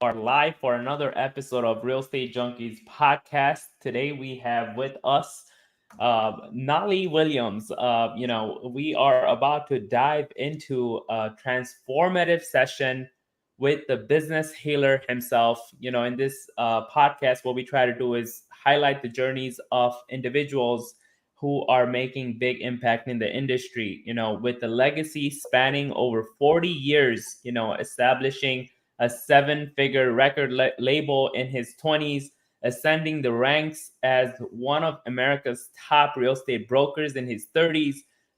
are live for another episode of Real Estate Junkies podcast. Today we have with us Knolly Williams. We are about to dive into a transformative session with the business healer himself. In this podcast, what we try to do is highlight the journeys of individuals who are making big impact in the industry, with the legacy spanning over 40 years, establishing a seven-figure record label in his 20s, ascending the ranks as one of America's top real estate brokers in his 30s,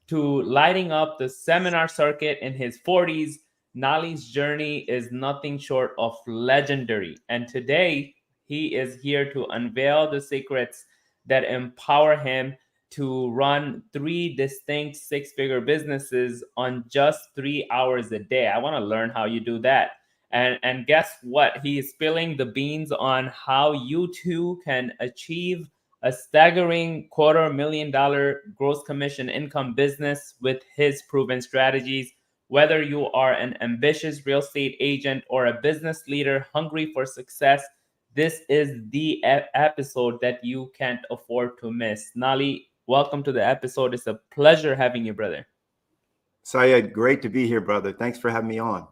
to lighting up the seminar circuit in his 40s. Nali's journey is nothing short of legendary. And today, he is here to unveil the secrets that empower him to run three distinct six-figure businesses on just 3 hours a day. I want to learn how you do that. And guess what? He is spilling the beans on how you too can achieve a staggering $250,000 gross commission income business with his proven strategies. Whether you are an ambitious real estate agent or a business leader hungry for success, this is the episode that you can't afford to miss. Nali, welcome to the episode. It's a pleasure having you, brother. Syed, great to be here, brother. Thanks for having me on.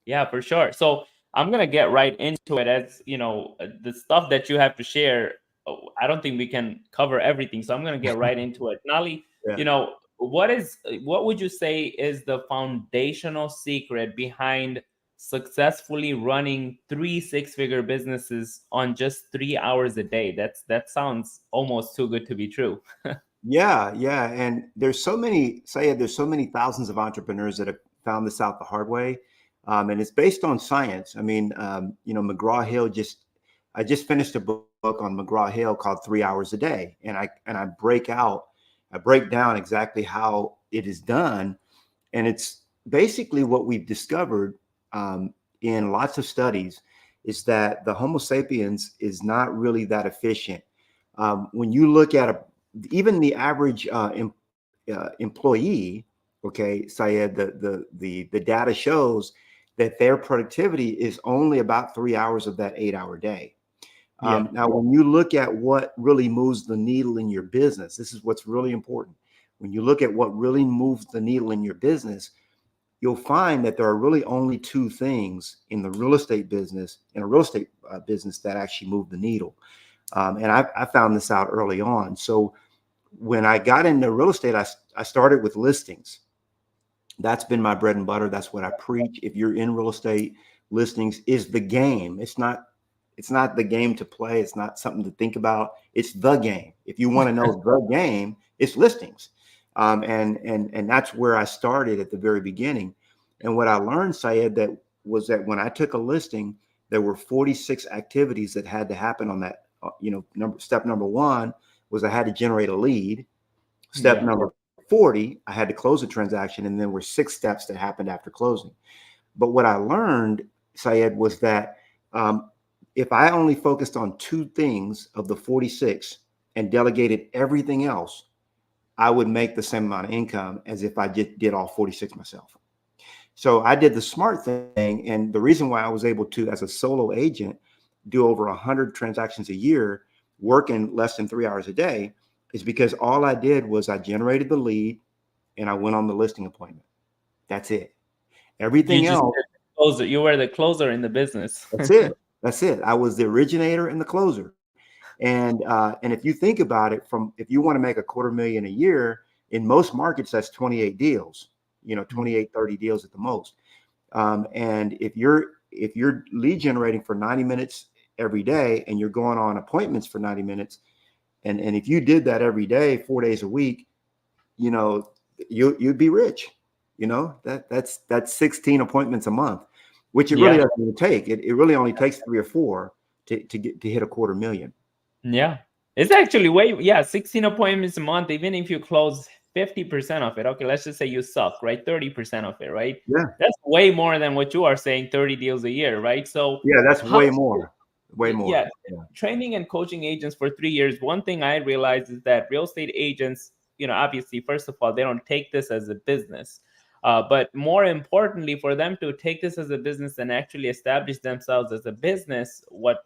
Yeah, for sure. So I'm gonna get right into it. As the stuff that you have to share, I don't think we can cover everything. So I'm gonna get right into it. Nali, Yeah. what would you say is the foundational secret behind successfully running three six-figure businesses on just 3 hours a day? That sounds almost too good to be true. Yeah. And there's so many, Syed, there's so many thousands of entrepreneurs that have found this out the hard way. And it's based on science. I mean, McGraw-Hill I just finished a book on McGraw-Hill called 3 Hours a Day. And I break down exactly how it is done. And it's basically what we've discovered in lots of studies is that the Homo sapiens is not really that efficient. When you look at even the average employee, okay, Syed, the data shows that their productivity is only about 3 hours of that 8 hour day. Now, when you look at what really moves the needle in your business, this is what's really important. When you look at what really moves the needle in your business, you'll find that there are really only two things in the real estate business, business that actually move the needle. And I found this out early on. So when I got into real estate, I started with listings. That's been my bread and butter. That's what I preach. If you're in real estate, listings is the game. It's not the game to play. It's not something to think about. It's the game. If you want to know the game, it's listings. And that's where I started at the very beginning. And what I learned, Syed, was that when I took a listing, there were 46 activities that had to happen on that. Step number one was I had to generate a lead. Step number 40, I had to close a transaction, and then there were 6 steps that happened after closing. But what I learned, Syed, was that if I only focused on 2 things of the 46 and delegated everything else, I would make the same amount of income as if I did all 46 myself. So I did the smart thing. And the reason why I was able to, as a solo agent, do over 100 transactions a year, working less than 3 hours a day, is because all I did was I generated the lead and I went on the listing appointment. That's it. Everything else. You were the closer in the business. That's it. I was the originator and the closer. And if you think about it, if you want to make $250,000 a year, in most markets, that's 28 deals, 28, 30 deals at the most. And if you're lead generating for 90 minutes every day and you're going on appointments for 90 minutes, and if you did that every day, 4 days a week, you'd be rich. That's 16 appointments a month, which it really doesn't take. It really only takes 3 or 4 to hit $250,000. Yeah, it's actually 16 appointments a month. Even if you close 50% of it, okay, let's just say you suck, right? 30% of it, right? Yeah, that's way more than what you are saying, 30 deals a year, right? So yeah, that's way more. Yeah, training and coaching agents for 3 years. One thing I realized is that real estate agents, obviously, first of all, they don't take this as a business. But more importantly, for them to take this as a business and actually establish themselves as a business, what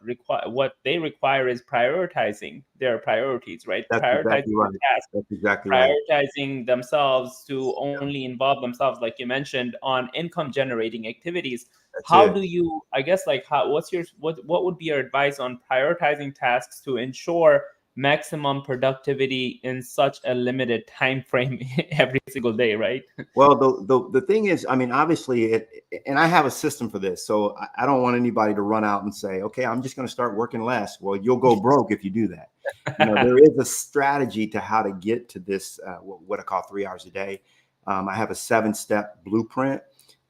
they require is prioritizing their priorities, right? That's Prioritizing exactly the right. tasks, That's exactly right. prioritizing themselves to only involve themselves, like you mentioned, on income generating activities. That's How it. do you, I guess, like, what would be your advice on prioritizing tasks to ensure maximum productivity in such a limited time frame every single day, right? Well, the thing is, I mean, obviously, and I have a system for this, so I don't want anybody to run out and say, "Okay, I'm just going to start working less." Well, you'll go broke if you do that. There is a strategy to how to get to this, what I call 3 hours a day. I have a 7-step blueprint,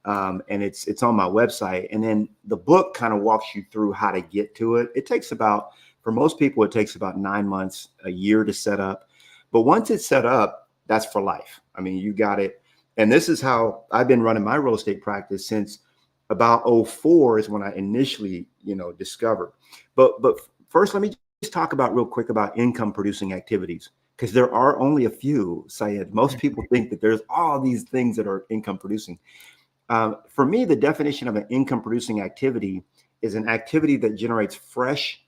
and it's on my website. And then the book kind of walks you through how to get to it. It takes about, for most people, it takes about 9 months, a year to set up. But once it's set up, that's for life. I mean, you got it. And this is how I've been running my real estate practice since about '04 is when I initially, discovered. But first, let me just talk about real quick about income producing activities, because there are only a few, Syed. Most people think that there's all these things that are income producing. For me, the definition of an income producing activity is an activity that generates fresh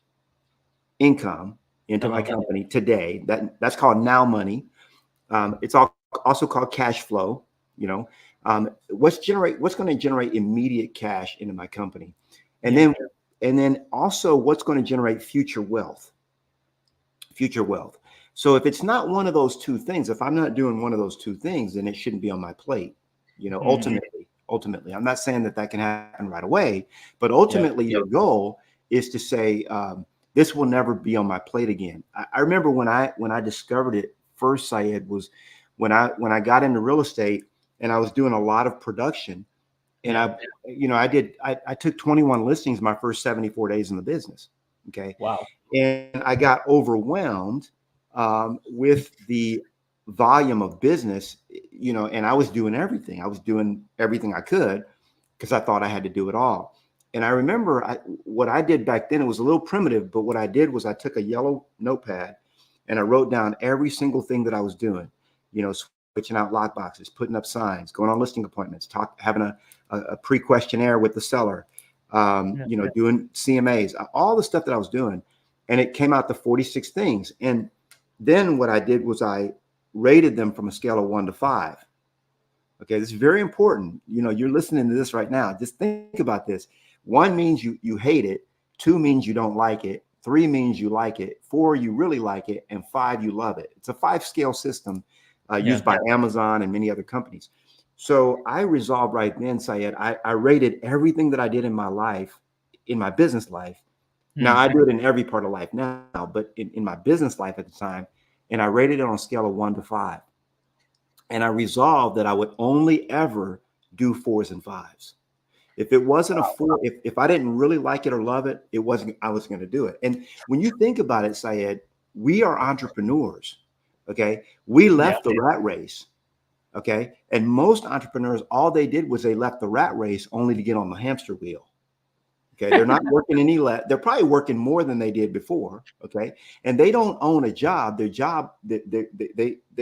income into my company today. That's called now money. It's also called cash flow. What's going to generate immediate cash into my company, and then also what's going to generate future wealth. So if it's not one of those two things, if I'm not doing one of those two things, then it shouldn't be on my plate. Ultimately, I'm not saying that can happen right away, but ultimately your goal is to say, this will never be on my plate again. I remember when I discovered it first, Syed, was when I got into real estate and I was doing a lot of production, and I took 21 listings my first 74 days in the business. Okay. Wow. And I got overwhelmed with the volume of business, and I was doing everything. I was doing everything I could because I thought I had to do it all. And I remember what I did back then, it was a little primitive, but what I did was I took a yellow notepad and I wrote down every single thing that I was doing, switching out lock boxes, putting up signs, going on listing appointments, having a pre-questionnaire with the seller, doing CMAs, all the stuff that I was doing. And it came out to 46 things. And then what I did was I rated them from a scale of 1 to 5. Okay, this is very important. You're listening to this right now. Just think about this. 1 means you hate it. 2 means you don't like it. 3 means you like it. 4, you really like it. And 5, you love it. It's a 5-scale system used by Amazon and many other companies. So I resolved right then, Syed, I rated everything that I did in my life, in my business life. Now, I do it in every part of life now, but in my business life at the time, and I rated it on a scale of 1 to 5. And I resolved that I would only ever do 4s and 5s. If it wasn't a 4, if I didn't really like it or love it, I was going to do it. And when you think about it, Syed, we are entrepreneurs. Okay. We left the rat race. Okay. And most entrepreneurs, all they did was they left the rat race only to get on the hamster wheel. Okay. They're not working any less. They're probably working more than they did before. Okay. And they don't own a job. Their job, they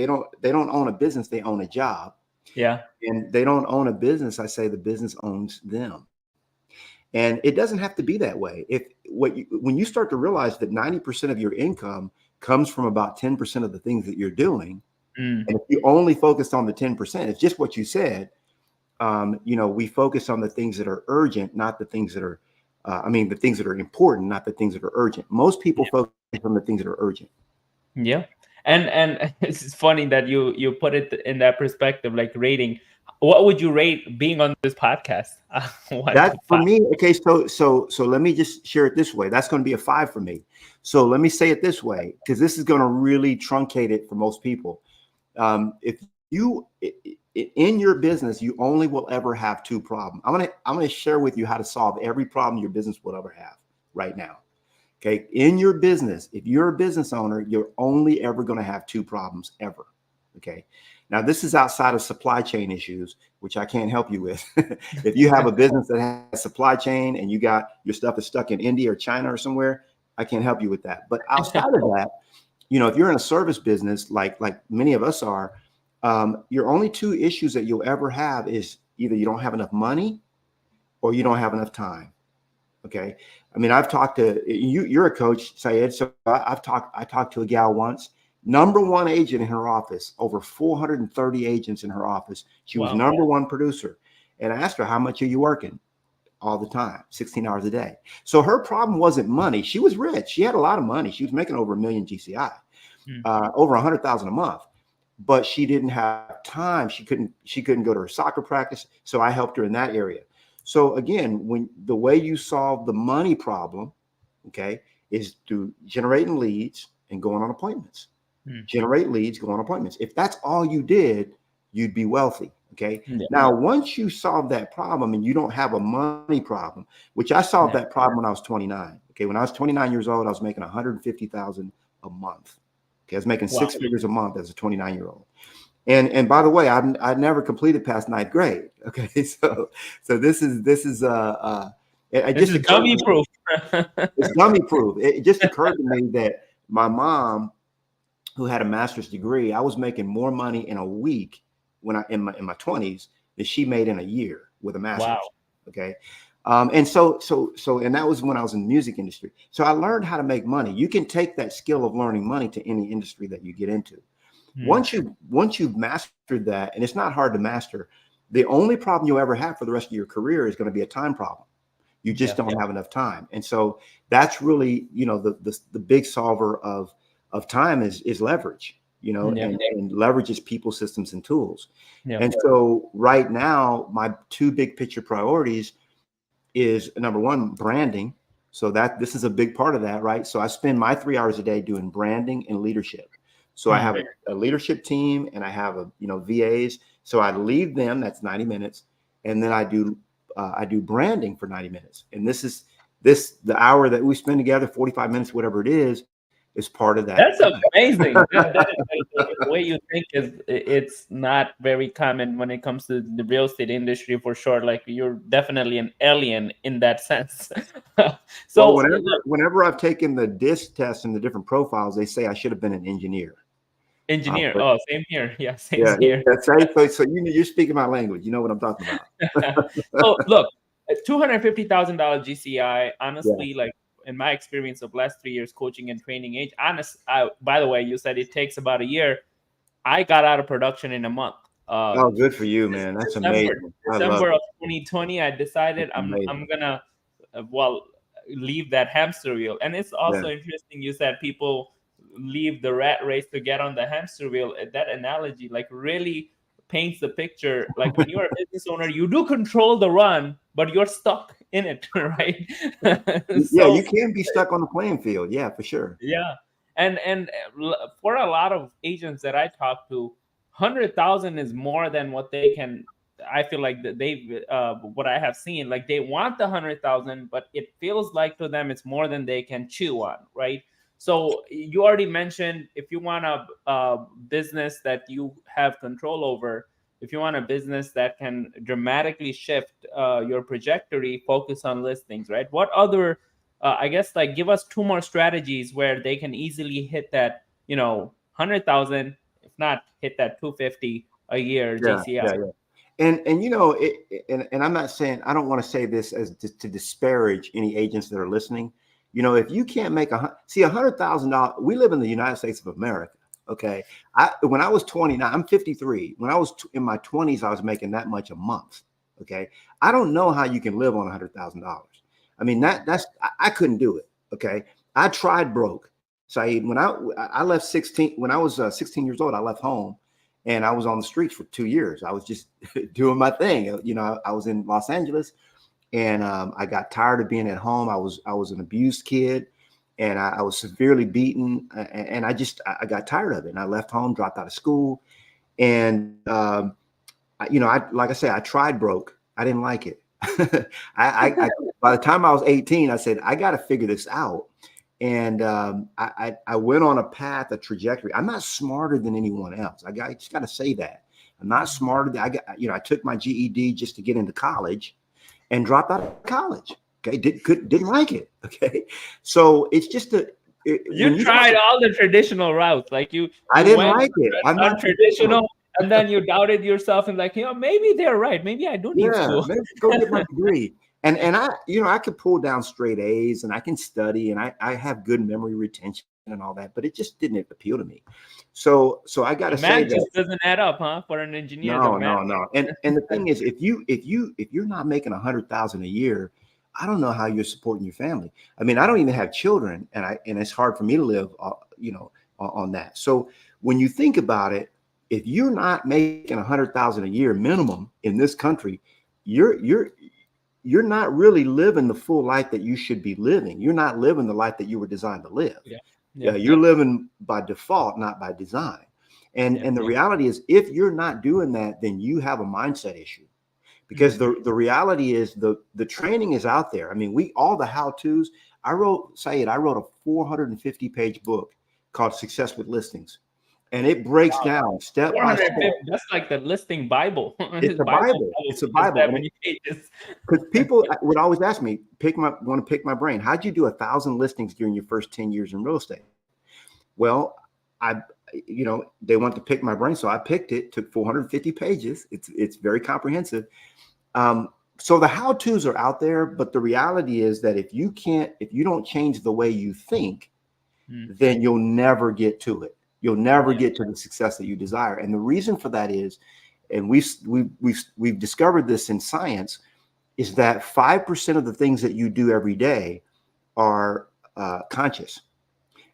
don't own a business. They own a job. Yeah. And they don't own a business. I say the business owns them. And it doesn't have to be that way. When you start to realize that 90% of your income comes from about 10% of the things that you're doing, and if you only focus on the 10%, it's just what you said. We focus on the things that are urgent, not the things that are, the things that are important, not the things that are urgent. Most people focus on the things that are urgent. Yeah. And it's funny that you put it in that perspective, like rating. What would you rate being on this podcast? 1 That to for 5. me, okay. So let me just share it this way. That's going to be a 5 for me. So let me say it this way, because this is going to really truncate it for most people. If you in your business, you only will ever have 2 problems. I'm gonna share with you how to solve every problem your business will ever have right now. Okay, in your business, if you're a business owner, you're only ever going to have 2 problems ever. Okay. Now, this is outside of supply chain issues, which I can't help you with. If you have a business that has supply chain and you got your stuff is stuck in India or China or somewhere, I can't help you with that. But outside of that, if you're in a service business, like many of us are, Your only two issues that you'll ever have is either you don't have enough money or you don't have enough time. Okay. I mean, I've talked to you, you're a coach, Syed. So I talked to a gal once, number one agent in her office, over 430 agents in her office. She was Wow. number one producer. And I asked her, how much are you working? All the time, 16 hours a day. So her problem wasn't money. She was rich. She had a lot of money. She was making over $1 million GCI, over 100,000 a month, but she didn't have time. She couldn't go to her soccer practice. So I helped her in that area. So again, when the way you solve the money problem, okay, is through generating leads and going on appointments. Generate leads, go on appointments. If that's all you did, you'd be wealthy. Okay. Yeah. Now, once you solve that problem and you don't have a money problem, which I solved that problem when I was 29. Okay. When I was 29 years old, I was making 150,000 a month. Okay. I was making six figures a month as a 29-year-old. And by the way, I never completed past ninth grade. Okay. So this is dummy proof. It's dummy proof. It just occurred to me that my mom, who had a master's degree, I was making more money in a week when in my 20s than she made in a year with a master's. Wow. Okay. And so that was when I was in the music industry. So I learned how to make money. You can take that skill of learning money to any industry that you get into. Once you've mastered that, and it's not hard to master, the only problem you'll ever have for the rest of your career is going to be a time problem. You just don't have enough time. And so that's really, the big solver of time is leverage, and leverage is people, systems, and tools. And so right now, my two big picture priorities is, number one, branding. So this is a big part of that, right? So I spend my 3 hours a day doing branding and leadership. So I have a leadership team and I have VAs. So I lead them, that's 90 minutes. And then I do branding for 90 minutes. And the hour that we spend together, 45 minutes, whatever it is part of that. That's amazing. The way you think it's not very common when it comes to the real estate industry, for sure. Like, you're definitely an alien in that sense. So whenever I've taken the DISC test and the different profiles, they say I should have been an engineer. Same here. Yeah, same here. So you're speaking my language. You know what I'm talking about. So look, $250,000 GCI, honestly, like, in my experience of last 3 years coaching and training by the way, you said it takes about a year. I got out of production in a month. Oh, good for you, man. That's amazing. December of 2020, I decided I'm gonna leave that hamster wheel. And it's also interesting, you said people leave the rat race to get on the hamster wheel. That analogy like really paints the picture. Like, when you're a business owner, you do control the run, but you're stuck in it, right? You can be stuck on the playing field. Yeah, for sure. Yeah. And for a lot of agents that I talk to, 100,000 is more than what they can. I feel like what I have seen, like, they want the 100,000, but it feels like to them it's more than they can chew on, right? So you already mentioned, if you want a business that you have control over, if you want a business that can dramatically shift your trajectory, focus on listings, right? What other, give us two more strategies where they can easily hit that, 100,000, if not hit that 250 a year GCI. Yeah. And and I'm not saying, I don't want to say this as to disparage any agents that are listening. If you can't make $100,000, we live in the United States of America. Okay. When I was 29, I'm 53. When I was in my 20s, I was making that much a month. Okay. I don't know how you can live on $100,000. I mean, I couldn't do it. Okay. I tried broke. So when I left 16, when I was 16 years old, I left home and I was on the streets for 2 years. I was just doing my thing. I was in Los Angeles. And I got tired of being at home. I was an abused kid, and I was severely beaten. And I got tired of it. And I left home, dropped out of school, and like I said, I tried broke. I didn't like it. By the time I was 18, I said, I got to figure this out. And I went on a path, a trajectory. I'm not smarter than anyone else. I just got to say that I'm not smarter. I took my GED just to get into college. And dropped out of college. Okay, didn't like it. Okay, so it's just you tried all the traditional routes, like you. I didn't like it. I'm not traditional, And then you doubted yourself and like, maybe they're right. Maybe I do need Yeah, school. maybe go get my degree. And I, I could pull down straight A's and I can study and I have good memory retention and all that, but it just didn't appeal to me. So I got The to say math that just doesn't add up, huh? For an engineer, the no, math. no, no. And the thing is, if you're not making 100,000 a year, I don't know how you're supporting your family. I mean, I don't even have children, and it's hard for me to live, on that. So when you think about it, if you're not making 100,000 a year minimum in this country, you're you're you're not really living the full life that you should be living. You're not living the life that you were designed to live. Yeah. Yeah, Yeah. you're living by default, not by design. And Yeah. and the reality is, if you're not doing that, then you have a mindset issue. Because Mhm. the reality is the training is out there. I mean, all the how-tos. I wrote a 450-page book called Success with Listings. And it breaks down step by step. 450. That's like the listing Bible. It's His a Bible Bible. is It's a just Bible. that And many pages. because people would always ask me, want to pick my brain. How'd you do 1,000 listings during your first 10 years in real estate? Well, I, they want to pick my brain. So I picked it, took 450 pages. It's very comprehensive. So the how-tos are out there, but the reality is that if you don't change the way you think, Mm. then you'll never get to it. You'll never Yeah. get to the success that you desire. And the reason for that is, and we've discovered this in science, is that 5% of the things that you do every day are conscious.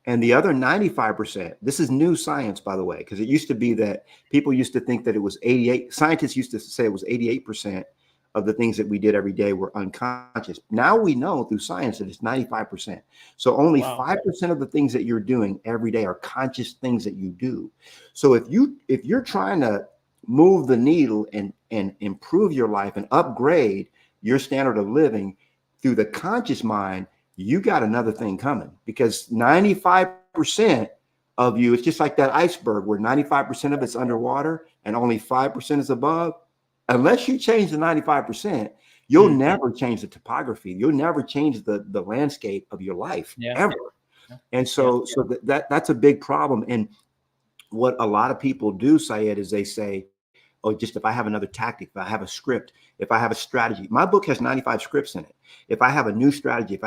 And the other 95%, this is new science, by the way, because it used to be that people used to think that it was 88. Scientists used to say it was 88% of the things that we did every day were unconscious. Now we know through science that it's 95%. So only Wow. 5% of the things that you're doing every day are conscious things that you do. So if you're trying to move the needle and improve your life and upgrade your standard of living through the conscious mind, you got another thing coming, because 95% of you, it's just like that iceberg where 95% of it's underwater and only 5% is above. Unless you change the 95%, you'll Mm. never change the topography. You'll never change the landscape of your life Yeah. ever. Yeah. And Yeah. so that's a big problem. And what a lot of people do, Syed, is they say, oh, just if I have another tactic, if I have a script, if I have a strategy. My book has 95 scripts in it. If I have a new strategy,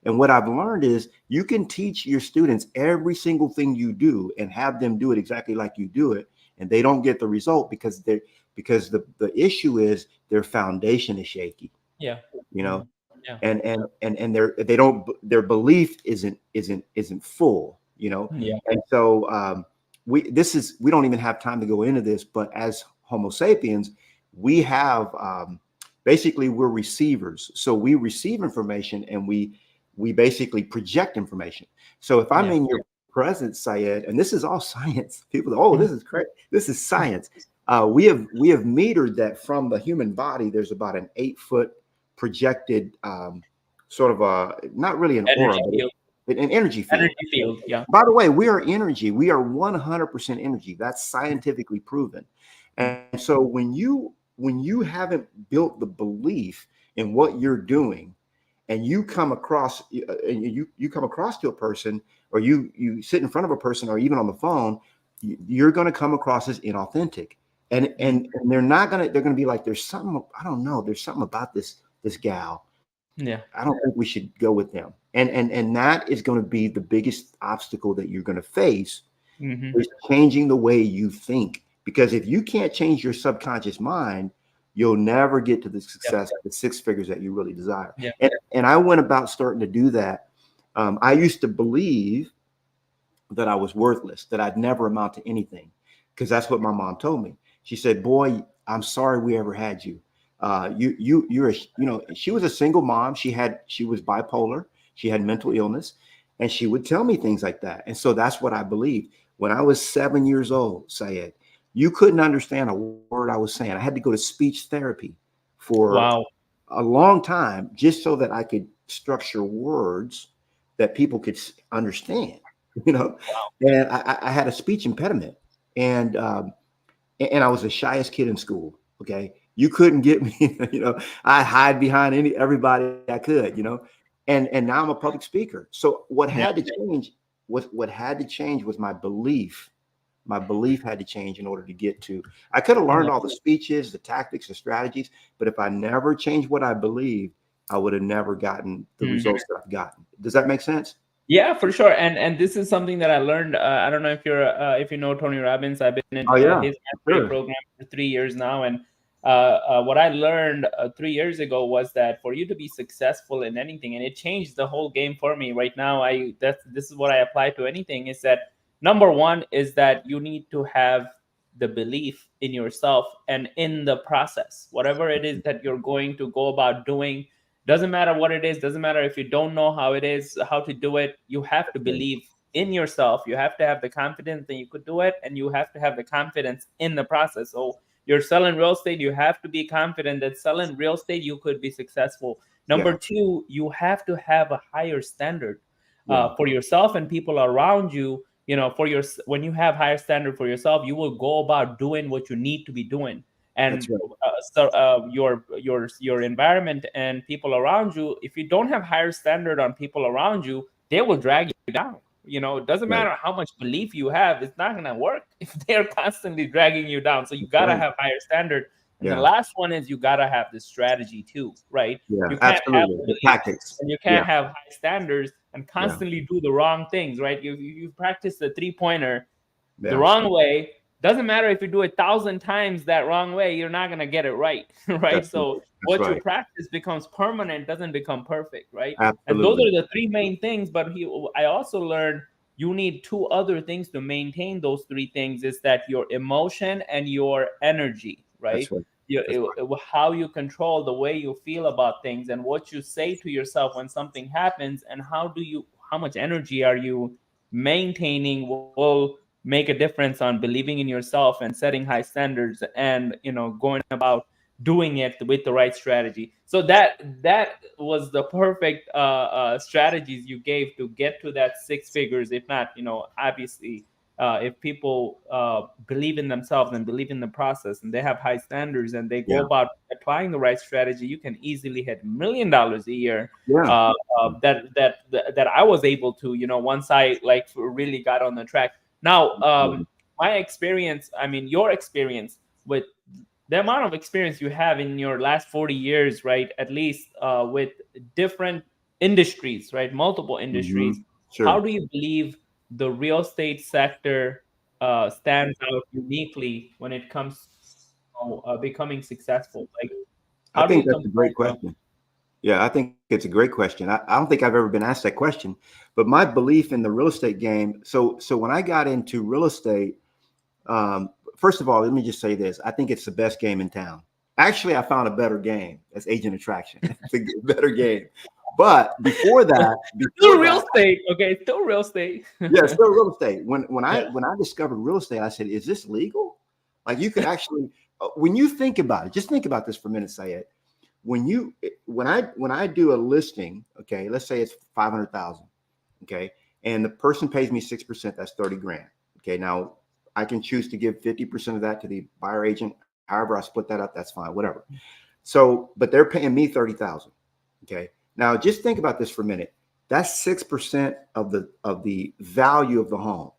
and what I've learned is you can teach your students every single thing you do and have them do it exactly like you do it, and they don't get the result because the issue is their foundation is shaky, Yeah. you Mhm. know, Yeah. and their belief isn't full, Yeah. and so we don't even have time to go into this, but as Homo sapiens, we have basically we're receivers. So we receive information and we basically project information. So if I'm Yeah. in your presence, Syed, and this is all science, people go, oh, Mhm. this is great. This is science. We have metered that from the human body, there's about an 8-foot projected sort of not really an aura, Energy field. but an energy field. Energy field. Yeah. By the way, we are energy. We are 100% energy. That's scientifically proven. Mm. And so when you haven't built the belief in what you're doing, and you come across to a person, or you sit in front of a person, or even on the phone, you're going to come across as inauthentic. And they're gonna be like, there's something, I don't know, there's something about this gal. Yeah. I don't think we should go with them. And that is going to be the biggest obstacle that you're going to face, Hmm. is changing the way you think. Because if you can't change your subconscious mind, you'll never get to the Yeah. success, the 6 figures that you really desire. Yeah. And I went about starting to do that. I used to believe that I was worthless, that I'd never amount to anything, because that's what my mom told me. She said, "Boy, I'm sorry we ever had you. She was a single mom. She was bipolar. She had mental illness, and she would tell me things like that. And so that's what I believed. When I was 7 years old, Syed, you couldn't understand a word I was saying. I had to go to speech therapy for Wow. a long time just so that I could structure words that people could understand, you know. And I had a speech impediment, and I was the shyest kid in school. Okay, you couldn't get me. I hide behind everybody I could. And now I'm a public speaker. So what Yeah. had to change was my belief My belief had to change in order to get to. I could have learned all the speeches, the tactics, the strategies, but if I never changed what I believed, I would have never gotten the Mhm. results that I've gotten. Does that make sense? Yeah, for sure. And this is something that I learned. I don't know if you know Tony Robbins. I've been in Oh yeah, his for mastery sure. program for 3 years now, and what I learned 3 years ago was that for you to be successful in anything, and it changed the whole game for me. Right now, this is what I apply to anything. Is that number one is that you need to have the belief in yourself and in the process, whatever it is that you're going to go about doing. Doesn't matter what it is, doesn't matter if you don't know how it is, how to do it. You have to believe in yourself. You have to have the confidence that you could do it, and you have to have the confidence in the process. So you're selling real estate, you have to be confident that selling real estate you could be successful. Number Yeah, two, you have to have a higher standard yeah, for yourself and people around you. You know, when you have higher standard for yourself, you will go about doing what you need to be doing. that's And right. your environment and people around you, if you don't have higher standard on people around you, they will drag you down. You know, it doesn't Right. matter how much belief you have, it's not going to work if they're constantly dragging you down. So you That's got to right. have higher standard. And the Yeah, last one is you got to have the strategy too, right? yeah, You can't have absolutely. The belief tactics. and you Yeah, can't have high standards and yeah, constantly do the wrong things, right? You practice the three-pointer the yeah. wrong way. Doesn't matter if you do it 1,000 times that wrong way, you're not gonna get it right. Right? That's right. So That's what you right. practice becomes permanent, doesn't become perfect, right? And those Absolutely. are the three main things. But I also learned you need two other things to maintain those three things, is that your emotion and your energy, right? That's right. That's How you control the way you feel about things and what you say to yourself when something happens, and how much energy are you maintaining will make a difference on believing in yourself and setting high standards, and going about doing it with the right strategy. So that was the perfect strategies you gave to get to that six figures. If not, obviously, if people believe in themselves and believe in the process, and they have high standards, and they go yeah, about applying the right strategy, you can easily hit $1 million a year. yeah, uh, that I was able to, once I like really got on the track. Now, yeah. my experience, I mean, your experience with the amount of experience you have in your last 40 years, right? At least with different industries, right? Multiple Hmm. industries. How Sure. do you believe the real estate sector stands out uniquely when it comes to becoming successful? Like, I how do think you that's a compare great them? question. Yeah, I think it's a great question. I don't think I've ever been asked that question, but my belief in the real estate game. So when I got into real estate, first of all, let me just say this: I think it's the best game in town. Actually, I found a better game. That's agent attraction. It's a better game. But Still before real that, estate, okay? Still real estate. yeah, still real estate. When I Yeah. when I discovered real estate, I said, "Is this legal?" Like you could actually, when you think about it, just think about this for a minute, Sayed. When I do a listing, okay, let's say it's 500,000, okay, and the person pays me 6%, that's 30 grand. Okay, now I can choose to give 50% of that to the buyer agent. However, I split that up, that's fine, whatever. So, but they're paying me 30,000. Okay. Now just think about this for a minute. That's 6% of the value of the home,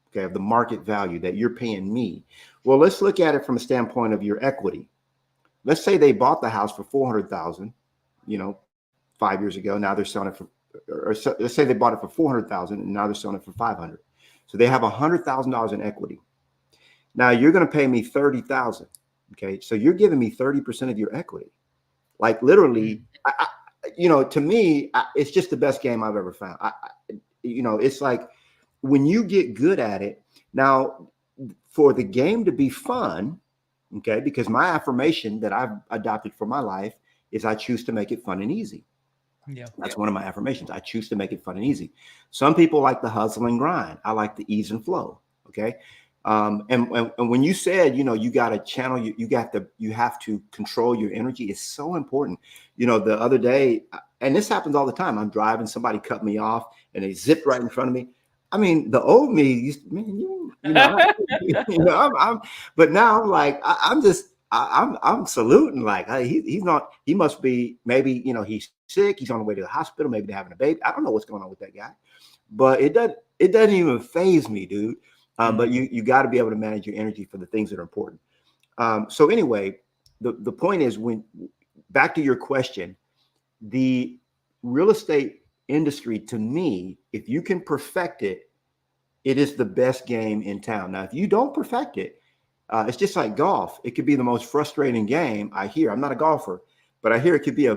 okay, of the market value that you're paying me. Well, let's look at it from a standpoint of your equity. Let's say they bought the house for 400,000, 5 years ago. Now they're selling it for, let's say they bought it for 400,000 and now they're selling it for 500. So they have $100,000 in equity. Now you're going to pay me 30,000. Okay. So you're giving me 30% of your equity. Like literally, to me, it's just the best game I've ever found. It's like when you get good at it. Now, for the game to be fun, okay, because my affirmation that I've adopted for my life is I choose to make it fun and easy. Yeah. That's one of my affirmations. I choose to make it fun and easy. Some people like the hustle and grind. I like the ease and flow. Okay. And when you said, you got to channel, you have to control your energy. It's so important. The other day, and this happens all the time. I'm driving, somebody cut me off and they zipped right in front of me. I mean, the old me used to, man, but now I'm like, I'm saluting, like, hey, he's not, he must be, maybe, he's sick. He's on the way to the hospital. Maybe they're having a baby. I don't know what's going on with that guy, but it doesn't even faze me, dude. But you got to be able to manage your energy for the things that are important. So anyway, the point is, when back to your question, the real estate industry, to me, if you can perfect it, it is the best game in town. Now, if you don't perfect it, it's just like golf. It could be the most frustrating game. I hear, I'm not a golfer, but I hear it could be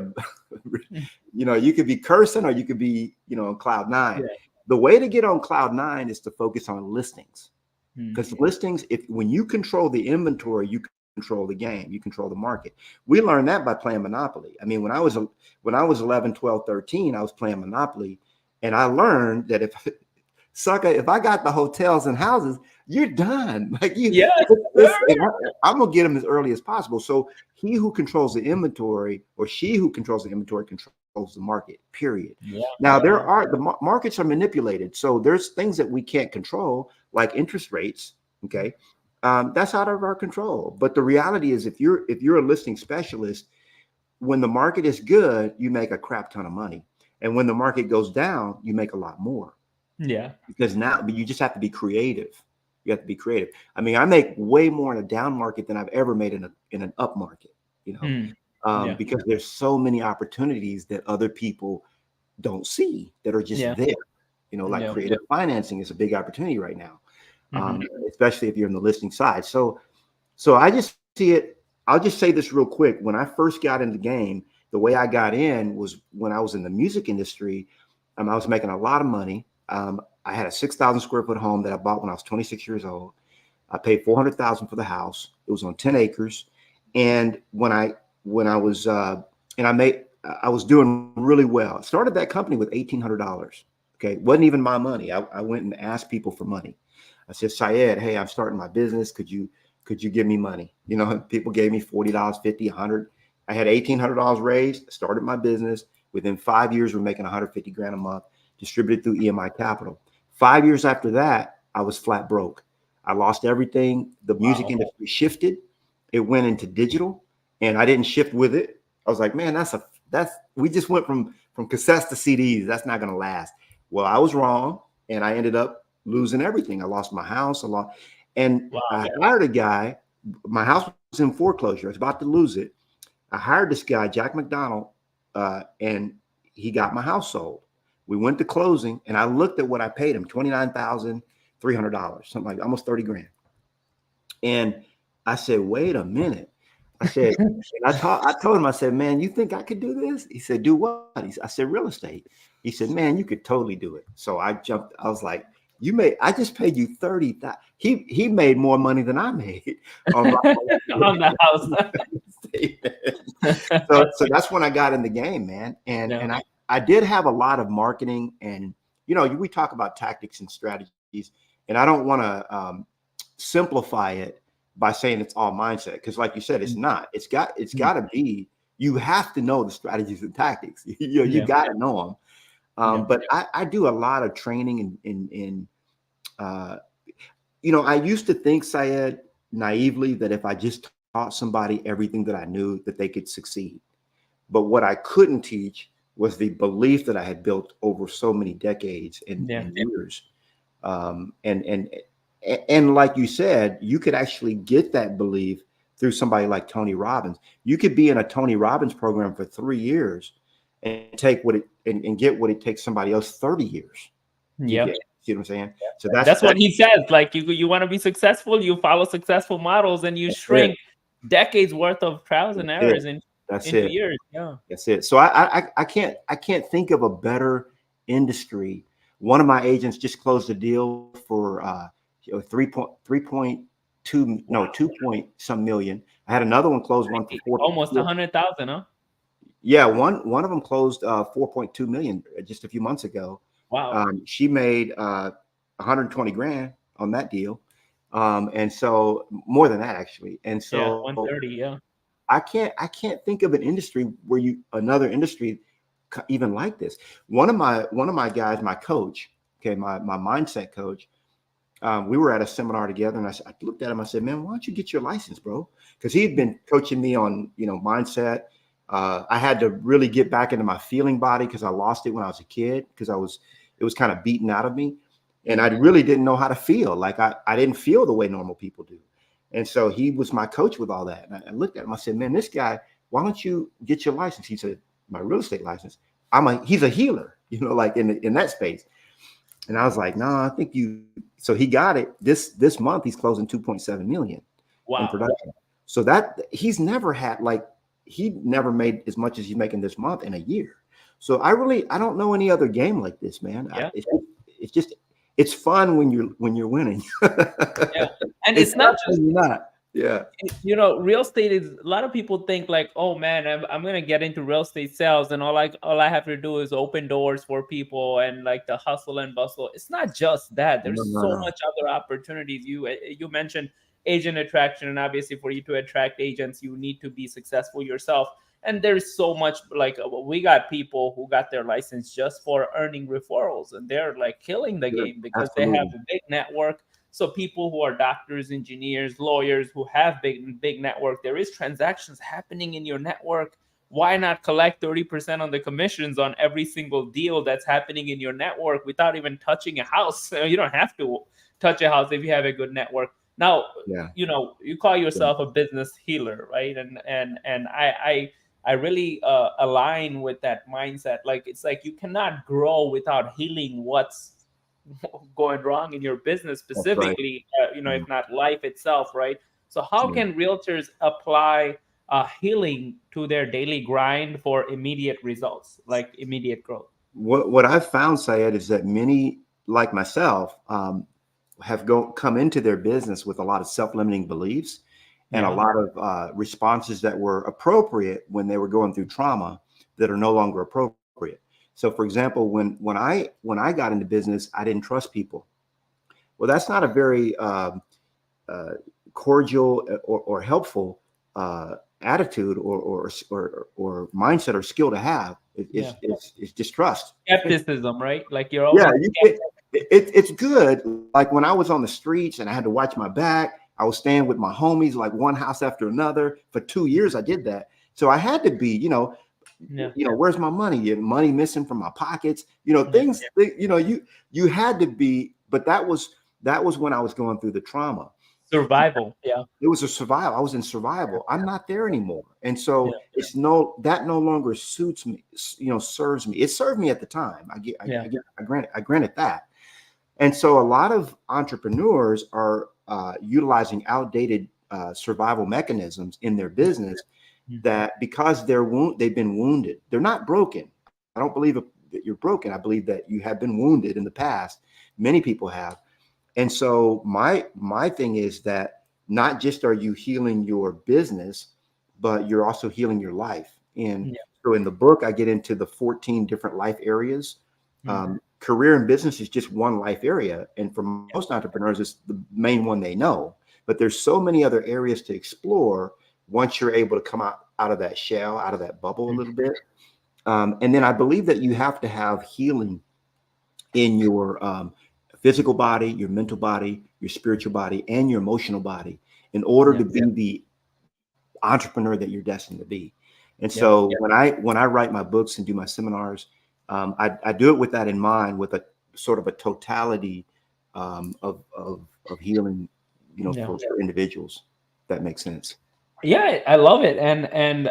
you could be cursing, or you could be, on cloud nine. Yeah. The way to get on cloud nine is to focus on listings. Because Mm. listings, when you control the inventory, you control the game, you control the market. We learned that by playing Monopoly. I mean, when I was 11, 12, 13, I was playing Monopoly, and I learned that if I got the hotels and houses, you're done. Like Yes, I'm gonna get them as early as possible. So he who controls the inventory, or she who controls the inventory, controls the market. Period. yeah, Now yeah. the markets are manipulated. So there's things that we can't control, like interest rates. Okay, that's out of our control. But the reality is, if you're a listing specialist, when the market is good, you make a crap ton of money, and when the market goes down, you make a lot more. Yeah. Because now you just have to be creative. You have to be creative. I mean, I make way more in a down market than I've ever made in an up market, Mm. Yeah. because there's so many opportunities that other people don't see that are just Yeah. there. Like Yeah. creative financing is a big opportunity right now, Mhm. especially if you're in the listing side. So I just see it. I'll just say this real quick. When I first got in the game, the way I got in was when I was in the music industry. I was making a lot of money. I had a 6,000 square foot home that I bought when I was 26 years old. I paid 400,000 for the house. It was on 10 acres. And when I was I was doing really well. I started that company with $1,800. Okay, it wasn't even my money. I went and asked people for money. I said, Syed, hey, I'm starting my business. Could you give me money? People gave me $40, $50, $100. I had $1,800 raised. Started my business. Within 5 years, we're making 150 grand a month, distributed through EMI Capital. 5 years after that, I was flat broke. I lost everything. The music Wow. industry shifted. It went into digital, and I didn't shift with it. I was like, man, we just went from cassettes to CDs. That's not going to last. Well, I was wrong, and I ended up losing everything. I lost my house, and Wow. I hired a guy. My house was in foreclosure. I was about to lose it. I hired this guy, Jack McDonald, and he got my house sold. We went to closing, and I looked at what I paid him, $29,300, something like almost 30 grand. And I said, wait a minute. I said, I told him, I said, man, you think I could do this? He said, do what? I said, real estate. He said, man, you could totally do it. So I jumped. I was like, I just paid you 30,000. He made more money than I made on On the house. so that's when I got in the game, man. And Yeah. and I did have a lot of marketing, and we talk about tactics and strategies, and I don't want to simplify it by saying it's all mindset, because like you said, it's not. It's got to be. You have to know the strategies and tactics. You got to know them. But I do a lot of training in I used to think, Syed, naively, that if I just taught somebody everything that I knew, that they could succeed. But what I couldn't teach was the belief that I had built over so many decades and years. And like you said, you could actually get that belief through somebody like Tony Robbins. You could be in a Tony Robbins program for 3 years and take and get what it takes somebody else 30 years. Yeah. See what I'm saying? So That's what he says. Like, you want to be successful, you follow successful models, and you shrink decades worth of trials and errors into years. Yeah. That's it. So I can't think of a better industry. One of my agents just closed a deal for 2 point some million. I had another one close one for almost 100,000, huh? Yeah, one of them closed 4.2 million just a few months ago. Wow. She made 120 grand on that deal. And so so than that, actually. And so 130, yeah. I can't think of an industry another industry even like this. One of my guys, my coach, my mindset coach, we were at a seminar together, and I looked at him. I said, man, why don't you get your license, bro? Because he'd been coaching me on, mindset. I had to really get back into my feeling body because I lost it when I was a kid, because it was kind of beaten out of me. And I really didn't know how to feel. Like I didn't feel the way normal people do. And so he was my coach with all that. And I looked at him, I said, man, this guy, why don't you get your license? He said, my real estate license. He's a healer, like in that space. And I was like, no, I think you. So he got it this month. He's closing 2.7 million in Wow. production. So that he's never had he never made as much as he's making this month in a year. So I don't know any other game like this, man. Yeah. It's just it's fun when you're winning. Yeah. And It's it's not tough just, when you're not. Yeah. real estate is, a lot of people think like, oh man, I'm gonna get into real estate sales, and all I have to do is open doors for people and like the hustle and bustle. It's not just that. No, There's no, so no. much other opportunities. You mentioned agent attraction, and obviously for you to attract agents, you need to be successful yourself. And there's so much, like, we got people who got their license just for earning referrals, and they're like killing the Good. game because they have Absolutely. a big network. So people who are doctors, engineers, lawyers who have big network, there is transactions happening in your network. Why not collect 30% on the commissions on every single deal that's happening in your network without even touching a house? You don't have to touch a house if you have a good network. Now, Yeah. you call Yeah. yourself a business healer, right? And I really align with that mindset. Like, it's like you cannot grow without healing what's going wrong in your business That's right. specifically, Yeah. if not life itself, right? So how Yeah. can realtors apply healing to their daily grind for immediate results, like immediate growth? What I've found, Syed, is that many, like myself, have come into their business with a lot of self-limiting beliefs and a Yeah. lot of responses that were appropriate when they were going through trauma that are no longer appropriate. So, for example, when I got into business, I didn't trust people. Well, that's not a very uh, cordial or helpful attitude or mindset or skill to have. Yeah. It's distrust. Skepticism, right? Like, you're Yeah, always you get it's good. Like when I was on the streets and I had to watch my back, I was staying with my homies, like one house after another. For 2 years, I did that. So I had to be, yeah, where's my money? Money missing from my pockets, yeah, things, you had to be, but that was when I was going through the trauma. survival. Yeah, It was a survival. I was in survival. I'm not there anymore. And yeah, so that no longer suits me, serves me. It served me at the time. yeah, I granted that. And so a lot of entrepreneurs are utilizing outdated survival mechanisms in their business mhm, that because they've been wounded. They're not broken. I don't believe that you're broken. I believe that you have been wounded in the past. Many people have. And so my thing is that not just are you healing your business, but you're also healing your life. And yeah, so in the book, I get into the 14 different life areas. mhm, Career and business is just one life area. And for most entrepreneurs, it's the main one they know. But there's so many other areas to explore once you're able to come out of that shell, out of that bubble a mhm, little bit. And then I believe that you have to have healing in your physical body, your mental body, your spiritual body, and your emotional body in order yeah, to be the entrepreneur that you're destined to be. And yeah. so when I write my books and do my seminars, I do it with that in mind, with a sort of a totality of healing, Yeah. for individuals. That makes sense. Yeah, I love it, and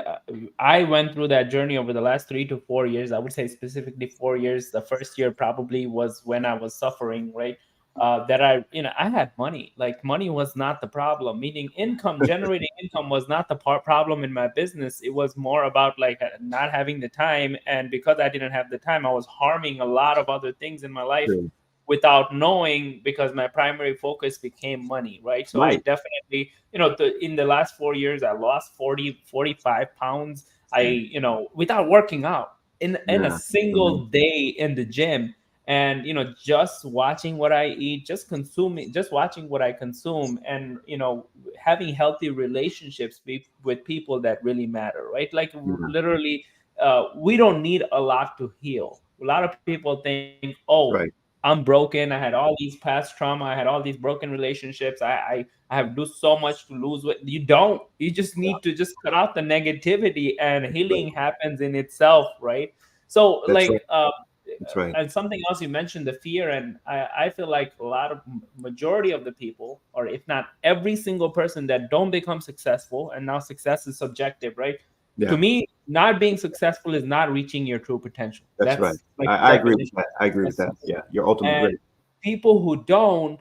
I went through that journey over the last 3 to 4 years. I would say specifically 4 years. The first year probably was when I was suffering, right? That I had money. Like, money was not the problem. Meaning, generating income was not the problem in my business. It was more about like not having the time, and because I didn't have the time, I was harming a lot of other things in my life True. without knowing, because my primary focus became money, right? So I Right. definitely, in the last 4 years, I lost 40, 45 pounds. I, Yeah. without working out in a Yeah. single day in the gym. And, just watching what I eat, just watching what I consume, and, having healthy relationships with people that really matter, right? Like, Yeah. literally, we don't need a lot to heal. A lot of people think, oh, Right. I'm broken. I had all these past trauma. I had all these broken relationships. I have do so much to lose weight. You don't. You just Yeah. need to just cut out the negativity, and healing happens in itself, right? So, That's like, right. That's right. And something else you mentioned, the fear, and I feel like a lot of majority of the people, or if not every single person that don't become successful, and now success is subjective, right? To Yeah, me, not being successful is not reaching your true potential. that's right. That's like the I agree with definition that. I agree of with that. success. Yeah, you're ultimately And great. people who don't,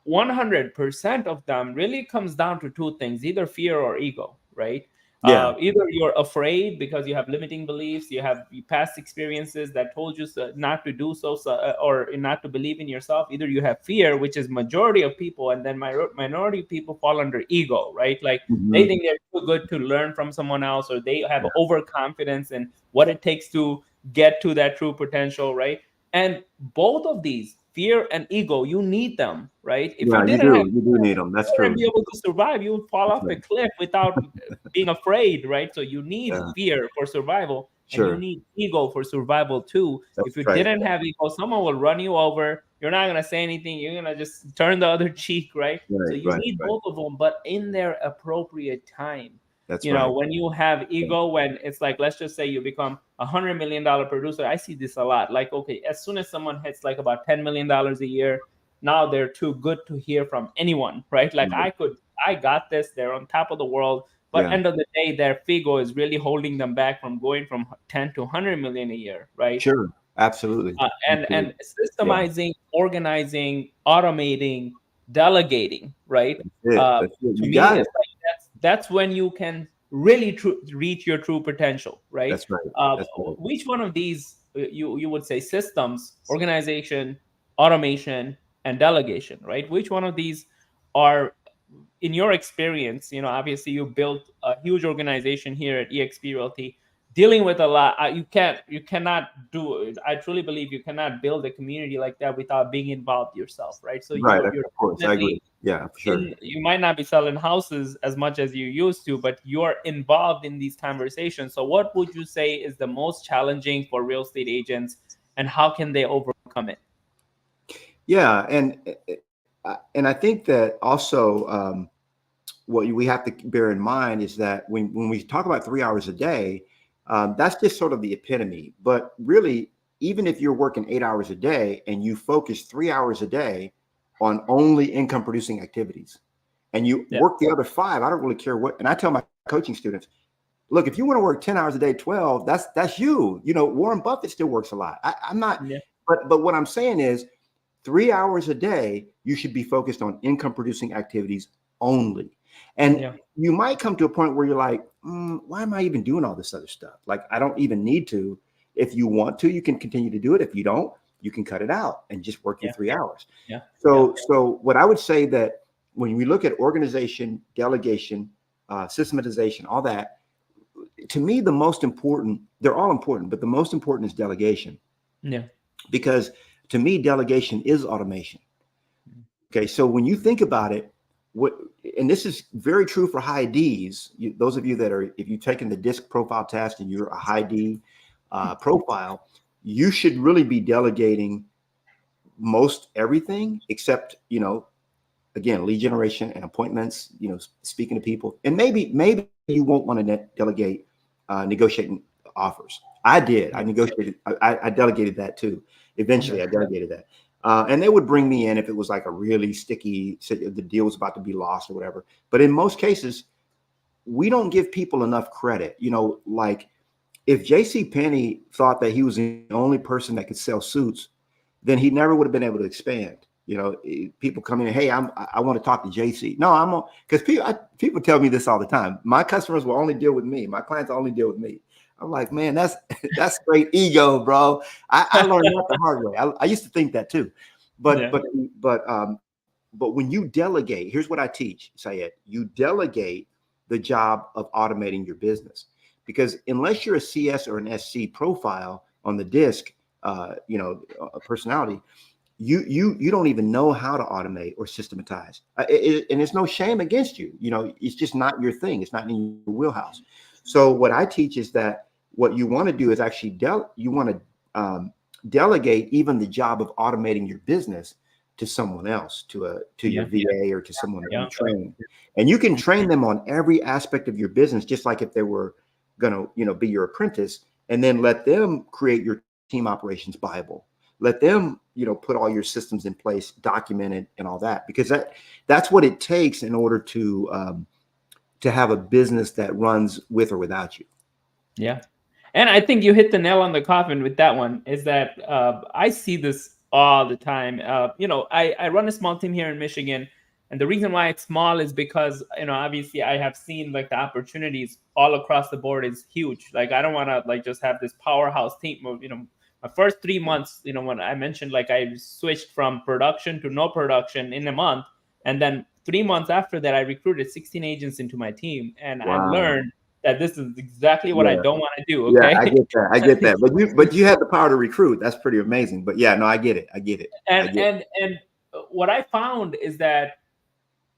100% of them really comes down to two things: either fear or ego, right? Yeah, Either you're afraid because you have limiting beliefs, you have past experiences that told you not to do so, or not to believe in yourself. Either you have fear, which is majority of people, and then minority of people fall under ego, right? Like they hmm, think they're too good to learn from someone else, or they have yeah, overconfidence in what it takes to get to that true potential, right? And both of these, fear and ego, you need them, right? If you yeah. You didn't have do. You do fear, need them. you That's wouldn't true. be able to survive. You would fall That's off the right. cliff without being afraid, right? So you need Yeah, fear for survival, and you sure. need ego for survival too. That's If you right. didn't have ego, someone will run you over. You're not gonna say anything. You're gonna just turn the other cheek, right? So Right, you right, need right. both of them, but in their appropriate time. That's You know, right. when you have Yeah. ego, when it's like, let's just say you become $100 million producer. I see this a lot. Like, okay, as soon as someone hits like about $10 million a year, now they're too good to hear from anyone, right? Like Right. I got this. They're on top of the world. But Yeah. end of the day, their ego is really holding them back from going from 10 to 100 million a year, right? Sure. Absolutely. And Absolutely. Yeah. systemizing, organizing, automating, delegating, right? That's it. That's it. To You me, got it. it's like that's when you can really reach your true potential, right? That's right. Uh, That's right. which one of these you would say: systems, organization, automation, and delegation, right? Which one of these are, in your experience, obviously you built a huge organization here at exp realty, dealing with a lot. You cannot do it. I truly believe you cannot build a community like that without being involved yourself, right? So Right. you're Of course. I definitely agree. Yeah, for sure. in. You might not be selling houses as much as you used to, but you're involved in these conversations. So what would you say is the most challenging for real estate agents, and how can they overcome it? Yeah, and I think that also what we have to bear in mind is that when we talk about 3 hours a day, that's just sort of the epitome. But really, even if you're working 8 hours a day and you focus 3 hours a day on only income producing activities, and you Yeah, work the other five, I don't really care what. And I tell my coaching students, look, if you want to work 10 hours a day, 12, that's you. You know, Warren Buffett still works a lot. I'm not, yeah, but what I'm saying is 3 hours a day, you should be focused on income producing activities only. And yeah, you might come to a point where you're like, why am I even doing all this other stuff? Like, I don't even need to. If you want to, you can continue to do it. If you don't, you can cut it out and just work your yeah, 3 hours. yeah, yeah, So what I would say that when we look at organization, delegation, systematization, all that, to me, the most important, they're all important, but the most important is delegation, yeah, because to me, delegation is automation. Okay, so when you think about it, what, and this is very true for high Ds, those of you that are, if you've taken the DISC profile test and you're a high D profile, you should really be delegating most everything except, again, lead generation and appointments, speaking to people. And maybe you won't want to delegate negotiating offers. I did. I yeah, negotiated. I delegated that too. yeah, Eventually, I delegated that. And they would bring me in if it was like a really sticky, the deal was about to be lost or whatever. But in most cases, we don't give people enough credit. Like if J.C. Penney thought that he was the only person that could sell suits, then he never would have been able to expand. People come in, hey, I want to talk to JC. No, because people tell me this all the time. My customers will only deal with me. My clients only deal with me. I'm like, man, that's great ego, bro. I learned that the hard way. I used to think that too, but yeah, but but when you delegate, here's what I teach, Syed. You delegate the job of automating your business, because unless you're a CS or an SC profile on the disc, personality, you don't even know how to automate or systematize, and it's no shame against you. It's just not your thing. It's not in your wheelhouse. So what I teach is that what you want to do is actually you want to delegate even the job of automating your business to someone else, to your yeah, VA or to someone that you yeah, train, and you can train them on every aspect of your business, just like if they were going to be your apprentice, and then let them create your team operations Bible. Let them, put all your systems in place, documented and all that, because that's what it takes in order to have a business that runs with or without you. Yeah. And I think you hit the nail on the coffin with that one, is that I see this all the time. I run a small team here in Michigan. And the reason why it's small is because, obviously I have seen like the opportunities all across the board is huge. Like, I don't want to like just have this powerhouse team of, my first 3 months, when I mentioned like I switched from production to no production in a month. And then 3 months after that, I recruited 16 agents into my team. And I Wow. learned that this is exactly what I Yeah. don't want to do. Yeah, Okay. I get that. I get that. But you had the power to recruit. That's pretty amazing. But yeah, no, I get it. I get it. I and get it. and what I found is that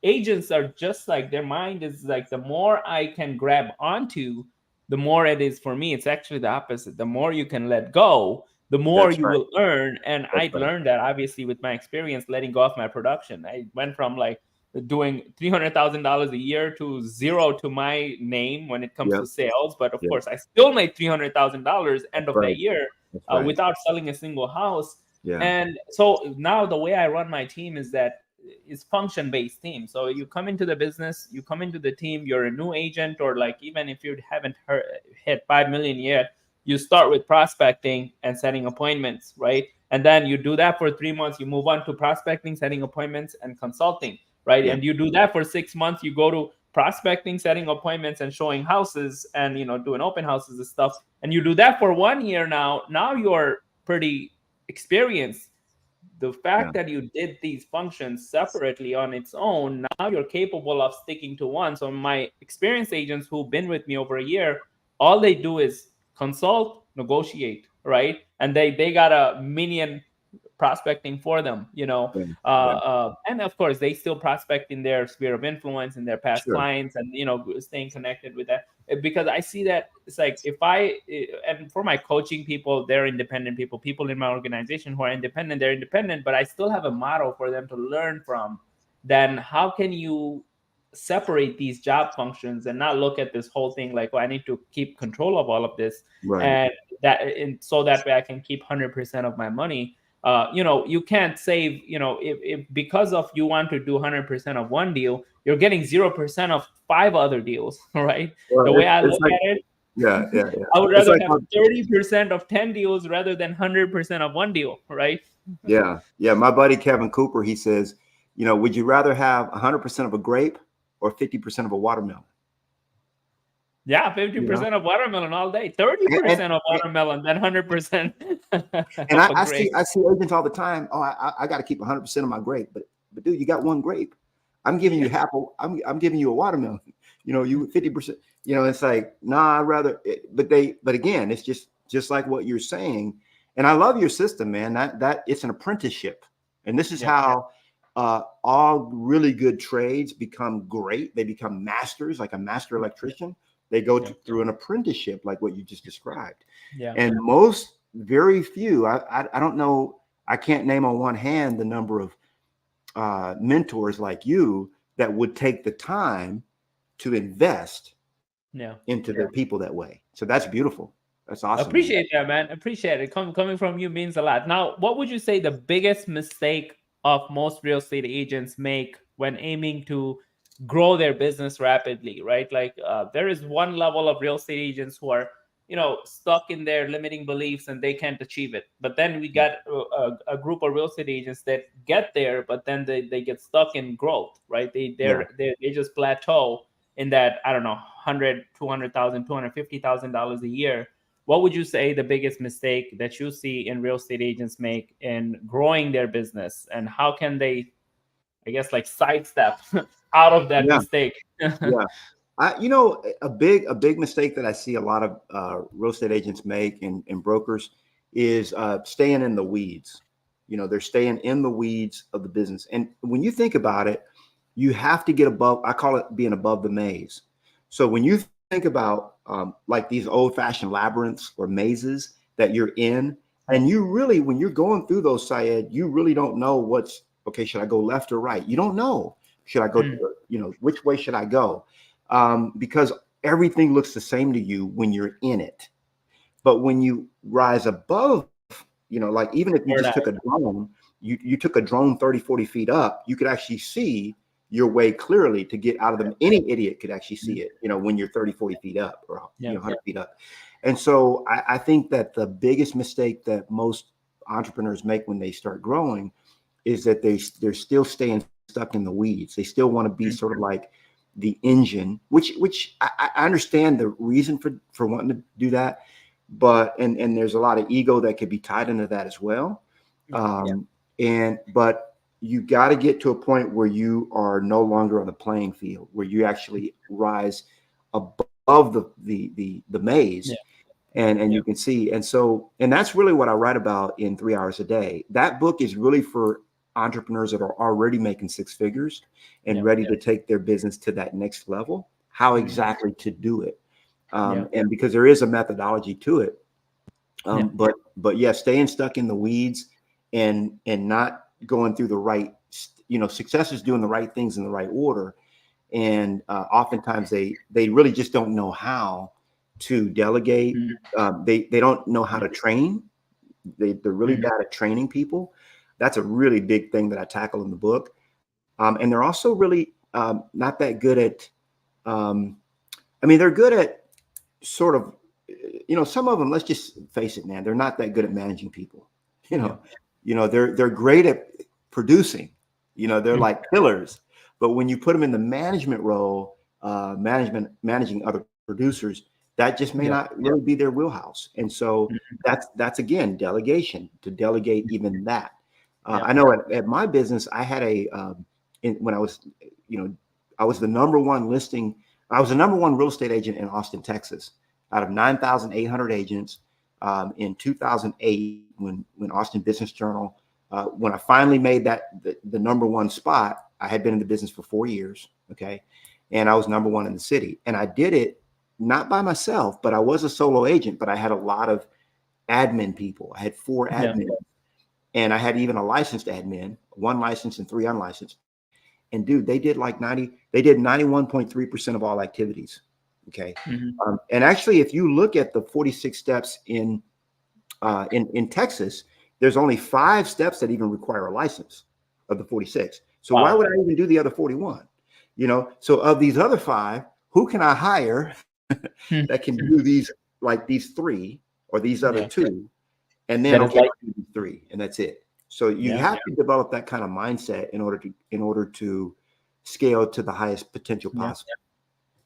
agents are just like, their mind is like, the more I can grab onto, the more it is for me. It's actually the opposite. The more you can let go, the more That's you right. will earn. And That's I right. learned that obviously with my experience letting go of my production. I went from like doing $300,000 a year to zero to my name when it comes Yep. to sales. But of Yep. course, I still made $300,000 end That's of that right. year That's right. without selling a single house. Yeah. And so now the way I run my team is that is function based team. So you come into the business, you come into the team, you're a new agent, or like even if you haven't hit 5 million yet, you start with prospecting and setting appointments, right? And then you do that for 3 months, you move on to prospecting, setting appointments, and consulting, right? Yeah. And you do that for 6 months, you go to prospecting, setting appointments, and showing houses, and doing open houses and stuff. And you do that for 1 year now you're pretty experienced. The Yeah. fact that you did these functions separately on its own, now you're capable of sticking to one. So my experienced agents who've been with me over a year, all they do is consult, negotiate, right? And they got a minion prospecting for them, Yeah. Yeah. and of course they still prospect in their sphere of influence in their past Sure. clients, and staying connected with that. Because I see that it's like, and for my coaching people, they're independent people in my organization who are independent, they're independent, but I still have a model for them to learn from. Then how can you separate these job functions and not look at this whole thing like, oh, I need to keep control of all of this, Right. and so that way I can keep 100% of my money. You can't save, if because of you want to do 100% of one deal, you're getting 0% of 5 other deals, right? Well, The way I it's look like, at it, yeah, yeah, yeah. I would It's rather like, have 30% of 10 deals rather than 100% of one deal, right? yeah, yeah. My buddy Kevin Cooper, he says, would you rather have 100% of a grape or 50% of a watermelon? Yeah, You know, 50% of watermelon all day, and and, 30% of watermelon, then 100% and of I, a I grape. see agents all the time. Oh, I got to keep 100% of my grape, but dude, you got one grape. I'm giving you Yeah. half. I'm giving you a watermelon. You 50%. It's like, nah. I'd rather. But again, it's just like what you're saying. And I love your system, man. That it's an apprenticeship, and this is Yeah. how all really good trades become great. They become masters, like a master electrician. They go Yeah. through an apprenticeship, like what you just described. Yeah. And very few. I don't know. I can't name on one hand the number of mentors like you that would take the time to invest Yeah. into their people that way. So that's beautiful. That's awesome, man. Appreciate that, man. Appreciate it. Coming from you means a lot. Now, what would you say the biggest mistake of most real estate agents make when aiming to grow their business rapidly, right? Like, there is one level of real estate agents who are, stuck in their limiting beliefs and they can't achieve it. But then we got a group of real estate agents that get there, but then they get stuck in growth, right? Yeah. They just plateau in that, I don't know, 100, 200,000, $250,000 a year. What would you say the biggest mistake that you see in real estate agents make in growing their business, and how can they, I guess, like sidestep out of that Yeah. mistake? Yeah. A big mistake that I see a lot of real estate agents make and brokers is staying in the weeds. They're staying in the weeds of the business. And when you think about it, you have to get above, I call it being above the maze. So when you think about like these old fashioned labyrinths or mazes that you're in, and you really, when you're going through those, Syed, you really don't know okay, should I go left or right? You don't know. Should I go, which way should I go? Because everything looks the same to you when you're in it. But when you rise above you know, like even if you Bird just eye. took a drone, you took a drone 30, 40 feet up, you could actually see your way clearly to get out of them. Any idiot could actually see it, you know, when you're 30, 40 feet up or, you Yeah. know, 100 feet up. And so I think that the biggest mistake that most entrepreneurs make when they start growing is that they're still staying stuck in the weeds. They still want to be Mhm. sort of like the engine, which I understand the reason for wanting to do that, but and there's a lot of ego that could be tied into that as well. Yeah. But you got to get to a point where you are no longer on the playing field, where you actually rise above the maze, Yeah. and Yeah. you can see. And so, and that's really what I write about in 3 hours a day. That book is really for entrepreneurs that are already making six figures and Yeah. ready to take their business to that next level, how Mhm. exactly to do it. Yeah. And because there is a methodology to it. Yeah. But yeah, staying stuck in the weeds and not going through the right, you know, success is doing the right things in the right order. And oftentimes they really just don't know how to delegate. Mhm. They don't know how to train. They're really Mhm. bad at training people. That's a really big thing that I tackle in the book. And they're also really not that good at. Um, I mean, they're good at sort of, you know, some of them. Let's just face it, man. They're not that good at managing people. You Yeah. know, they're great at producing. You know, they're Mhm. like pillars. But when you put them in the management role, managing other producers, that just may Yeah. not really be their wheelhouse. And so Mhm. that's again delegation, to delegate even that. Yeah. I know at my business, I had when I was, you know, I was the number one listing. I was the number one real estate agent in Austin, Texas, out of 9,800 agents in 2008 when Austin Business Journal, when I finally made that the number one spot. I had been in the business for 4 years, okay, and I was number one in the city, and I did it not by myself, but I was a solo agent, but I had a lot of admin people. I had four Yeah. admins, and I had even a licensed admin, one licensed and three unlicensed. And dude, they did 91.3% of all activities. Okay. Mhm. And actually, if you look at the 46 steps in Texas, there's only 5 steps that even require a license of the 46. So why Wow. would I even do the other 41? You know, so of these other 5, who can I hire that can Mhm. do these, like these 3 or these other Yeah. 2? And then, That is okay, like, I'll do these 3, and that's it. So you yeah. have to develop that kind of mindset in order to scale to the highest potential Yeah. possible.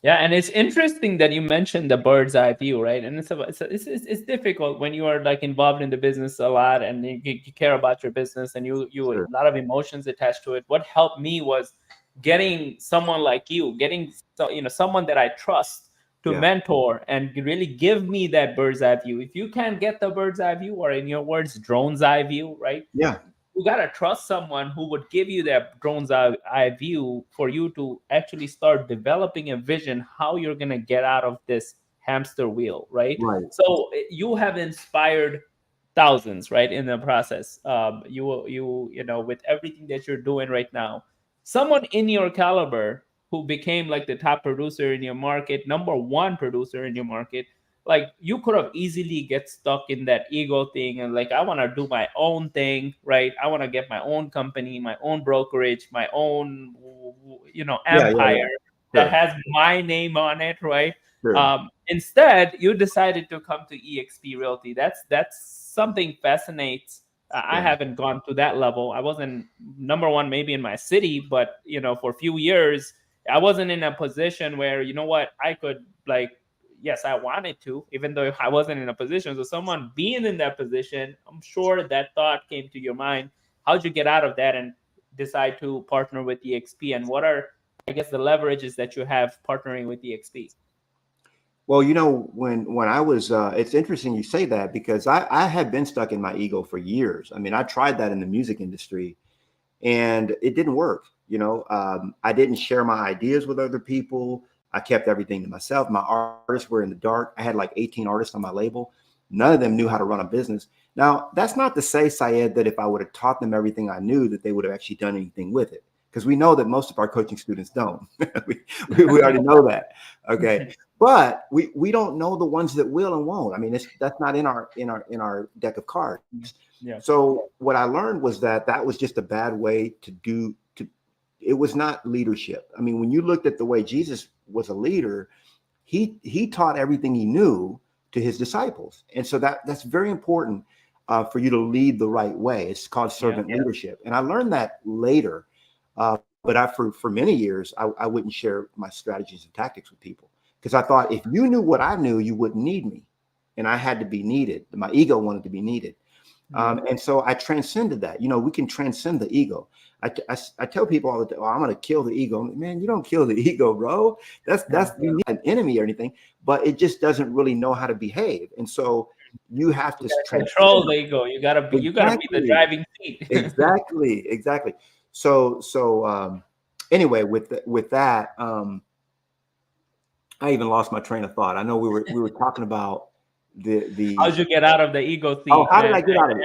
Yeah, and it's interesting that you mentioned the bird's eye view, right? And it's difficult when you are like involved in the business a lot, and you care about your business, and you a Sure. lot of emotions attached to it. What helped me was getting someone like you, getting someone that I trust to Yeah. mentor and really give me that bird's eye view. If you can't get the bird's eye view, or in your words, drone's eye view, right? Yeah. You gotta trust someone who would give you that drone's eye view for you to actually start developing a vision how you're gonna get out of this hamster wheel, right? Right. So you have inspired thousands, right, in the process. With everything that you're doing right now, someone in your caliber who became like the top producer in your market, number one producer in your market, like you could have easily get stuck in that ego thing and like, I want to do my own thing, right? I want to get my own company, my own brokerage, my own Yeah. Yeah. empire Yeah. that Sure. has my name on it, right? Sure. Instead you decided to come to EXP Realty. That's something fascinates. I Yeah. haven't gone to that level. I wasn't number one maybe in my city, but for a few years I wasn't in a position where, I could, like, yes, I wanted to, even though I wasn't in a position. So someone being in that position, I'm sure that thought came to your mind. How'd you get out of that and decide to partner with EXP? And what are, I guess, the leverages that you have partnering with EXP? Well, when I was, it's interesting you say that because I had been stuck in my ego for years. I mean, I tried that in the music industry, and it didn't work. I didn't share my ideas with other people. I kept everything to myself. My artists were in the dark. I had like 18 artists on my label. None of them knew how to run a business. Now, that's not to say, Syed, that if I would have taught them everything I knew, that they would have actually done anything with it. Because we know that most of our coaching students don't. we already know that. Okay. But we don't know the ones that will and won't. I mean, that's not in our deck of cards. Yeah. So what I learned was that that was just a bad way to do to it was not leadership. I mean, when you looked at the way Jesus was a leader, he taught everything he knew to his disciples. And so that's very important for you to lead the right way. It's called Yeah. servant leadership. And I learned that later. But for many years, I wouldn't share my strategies and tactics with people because I thought if you knew what I knew, you wouldn't need me. And I had to be needed. My ego wanted to be needed. And so I transcended that. You know, we can transcend the ego. I tell people all the time, oh, I'm going to kill the ego. Man, you don't kill the ego, bro. That's you need an enemy or anything, but it just doesn't really know how to behave. And so you have to Control transcend. the ego. You gotta be the Exactly. driving seat. Exactly. So anyway, with that, I even lost my train of thought. I know we were talking about the How'd you get out of the ego oh, seat how did I get out of it?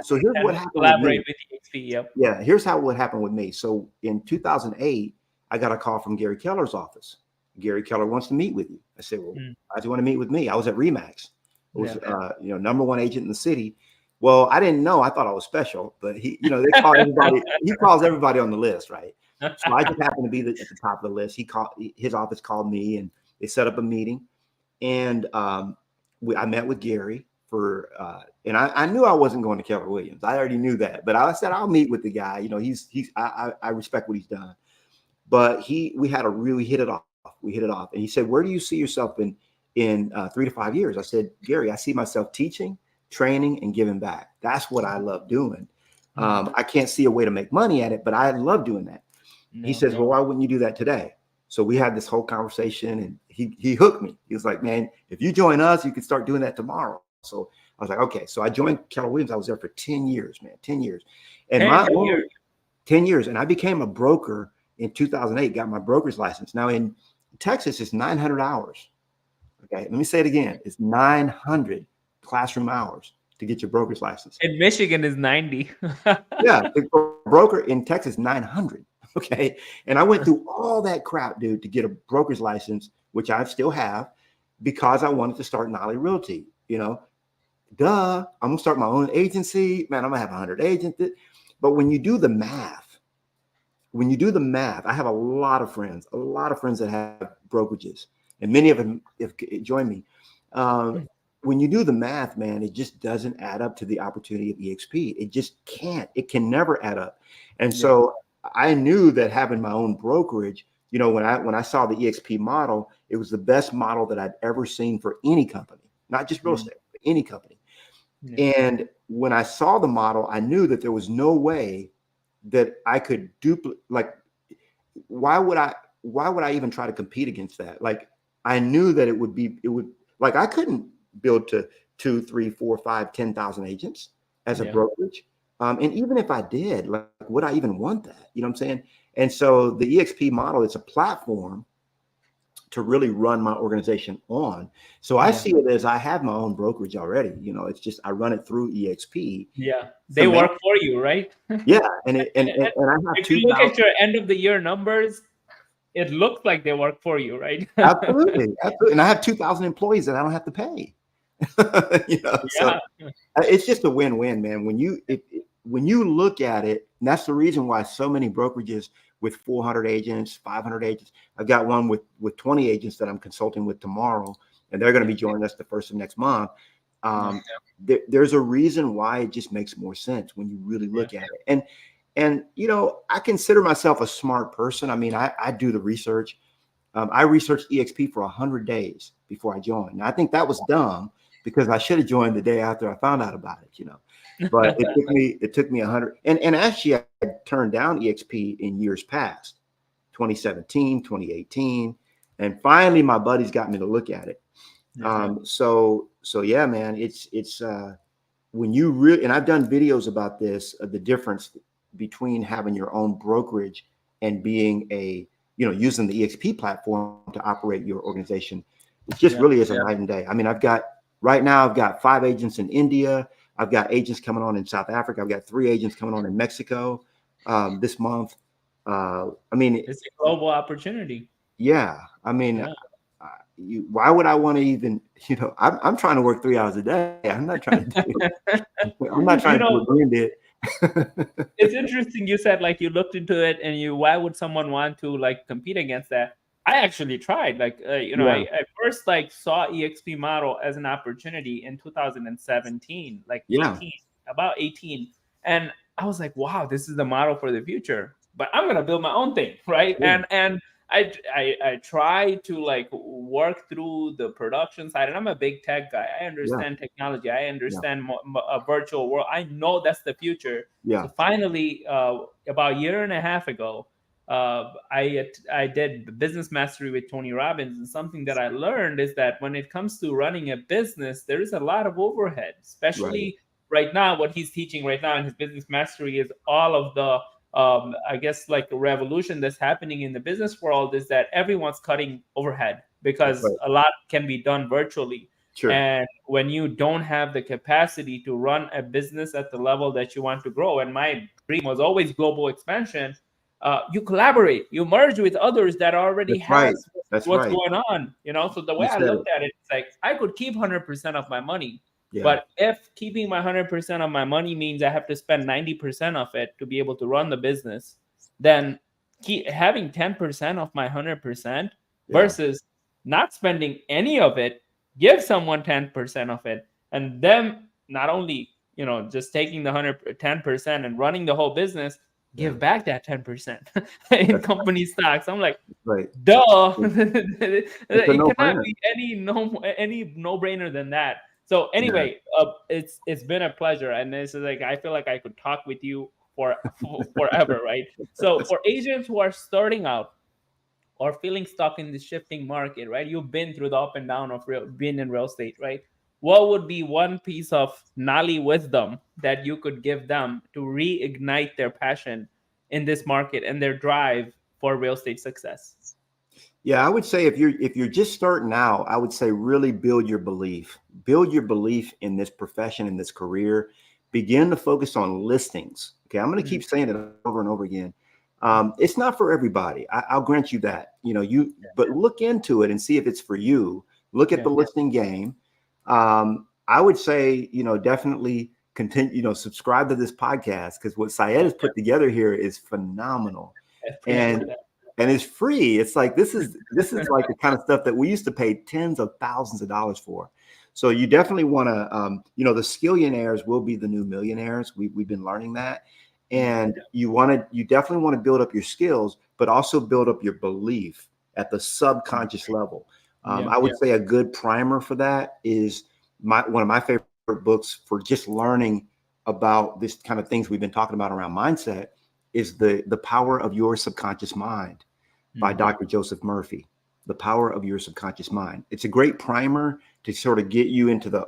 So here's what and happened with collaborate me. with EXP? Yep. Yeah, here's how what happened with me. So in 2008, I got a call from Gary Keller's office. Gary Keller wants to meet with you. I said, well, why do you want to meet with me? I was at Remax. It was number one agent in the city. Well, I didn't know. I thought I was special, but he, they call everybody. He calls everybody on the list, right? So I just happened to be at the top of the list. His office called me, and they set up a meeting, and I met with Gary and I knew I wasn't going to Keller Williams. I already knew that, but I said I'll meet with the guy. I respect what he's done, but we hit it off. We hit it off, and he said, "Where do you see yourself in 3 to 5 years?" I said, "Gary, I see myself teaching, training, and giving back. That's what I love doing. I can't see a way to make money at it, but I love doing that." He says, "Well, why wouldn't you do that today?" So we had this whole conversation, and he hooked me. He was like, "Man, if you join us, you can start doing that tomorrow." So I was like, "Okay." So I joined Keller Williams. I was there for 10 years, man, 10 years. And 10 years. And I became a broker in 2008, got my broker's license. Now in Texas, it's 900 hours. Okay, let me say it again. It's 900 classroom hours to get your broker's license. In Michigan is 90. Yeah, for a broker in Texas, 900. Okay. And I went through all that crap, dude, to get a broker's license, which I still have, because I wanted to start Knolly Realty. I'm gonna start my own agency. Man, I'm gonna have 100 agents. But when you do the math, I have a lot of friends that have brokerages, and many of them have joined me. When you do the math, man, it just doesn't add up to the opportunity of EXP. It just can't. It can never add up. And so I knew that having my own brokerage, when I saw the EXP model, it was the best model that I'd ever seen for any company, not just real estate, but any company. And when I saw the model, I knew that there was no way that I could duplicate. Like, why would I even try to compete against that? Like, I knew that it would like, I couldn't build to 2, 3, 4, 5, 10,000 agents as a brokerage. And even if I did, like, would I even want that? You know what I'm saying? And so the EXP model, it's a platform to really run my organization on. So I see it as I have my own brokerage already. It's just I run it through EXP. Yeah, they work for you, right? Yeah, and I have if you look at your end of the year numbers, it looks like they work for you, right? Absolutely. And I have 2,000 employees that I don't have to pay. So it's just a win-win, man. When you look at it, and that's the reason why so many brokerages with 400 agents, 500 agents. I've got one with 20 agents that I'm consulting with tomorrow, and they're going to be joining us the first of next month. There's a reason why it just makes more sense when you really look at it. And I consider myself a smart person. I mean, I do the research. I researched EXP for 100 days before I joined. And I think that was dumb because I should have joined the day after I found out about it, But it took me 100. And actually, I turned down EXP in years past, 2017, 2018, and finally my buddies got me to look at it. So yeah, man, it's when you really, and I've done videos about this, the difference between having your own brokerage and being using the EXP platform to operate your organization. It just really is a night and day. I mean, right now I've got 5 agents in India. I've got agents coming on in South Africa. I've got 3 agents coming on in Mexico this month. I mean, it's a global opportunity. Yeah. I mean, why would I want to even, I'm trying to work 3 hours a day. I'm not trying to do I'm not trying to You do know, what Glenn did. it's interesting you said like you looked into it and you why would someone want to like compete against that. I actually tried like Yeah, I first like saw exp model as an opportunity in 2017, like yeah, 18, about 18, and I was like, wow, this is the model for the future, but I'm gonna build my own thing, right? yeah, And I try to like work through the production side, and I'm a big tech guy. I yeah, understand technology. I yeah, understand a virtual world. I know that's the future. yeah. So finally, about a year and a half ago, I did business mastery with Tony Robbins, and something that I learned is that when it comes to running a business, there is a lot of overhead, Right, especially right now. What he's teaching right now in his business mastery is all of the I guess like a revolution that's happening in the business world is that everyone's cutting overhead that's because right. a lot can be done virtually. Sure. And when you don't have the capacity to run a business at the level that you want to grow, and my dream was always global expansion, you collaborate, you merge with others that already That's right. has That's what's right. going on. So the way You I said it. looked at it, it's like I could keep 100% of my money, Yeah, but if keeping my 100% of my money means I have to spend 90% of it to be able to run the business, then keep having 10% of my 100% yeah, versus not spending any of it, give someone 10% of it, and them not only, just taking the 110% and running the whole business, yeah. give back that 10% in That's company stocks. I'm like, right. duh. It's it's a It cannot no-brainer. be any no-brainer than that. So Yeah. anyway, it's been a pleasure, and this is like I feel like I could talk with you forever, right? So for agents who are starting out or feeling stuck in the shifting market, right? You've been through the up and down of being in real estate, right? What would be one piece of Knolly wisdom that you could give them to reignite their passion in this market and their drive for real estate success? Yeah, I would say if you're just starting out, I would say really build your belief. Build your belief in this profession, in this career. Begin to focus on listings. Okay, I'm going to Mm, keep saying it over and over again. It's not for everybody. I'll grant you that. But look into it and see if it's for you. Look at yeah, the listing game. I would say, definitely continue. Subscribe to this podcast because what Syed yeah, has put together here is phenomenal. I And appreciate that. and it's free. It's like this is like the kind of stuff that we used to pay tens of thousands of dollars for. So you definitely want to, the skillionaires will be the new millionaires. We've been learning that, Yeah, and you definitely want to build up your skills, but also build up your belief at the subconscious level. yeah, I would say a good primer for that is one of my favorite books for just learning about this kind of things we've been talking about around mindset is the power of your subconscious mind by mm, Dr. Joseph Murphy. The power of your subconscious mind. It's a great primer to sort of get you into the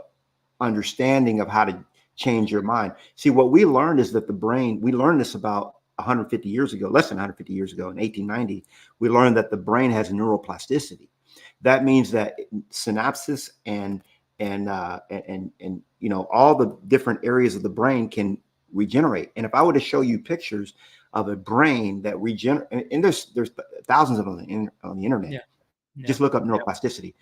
understanding of how to change your mind. See, what we learned is that the brain, we learned this about 150 years ago, less than 150 years ago in 1890. We learned that the brain has neuroplasticity. That means that synapses and all the different areas of the brain can regenerate. And if I were to show you pictures of a brain that regenerate, and there's thousands of them on the internet. yeah, yeah, Just look up neuroplasticity.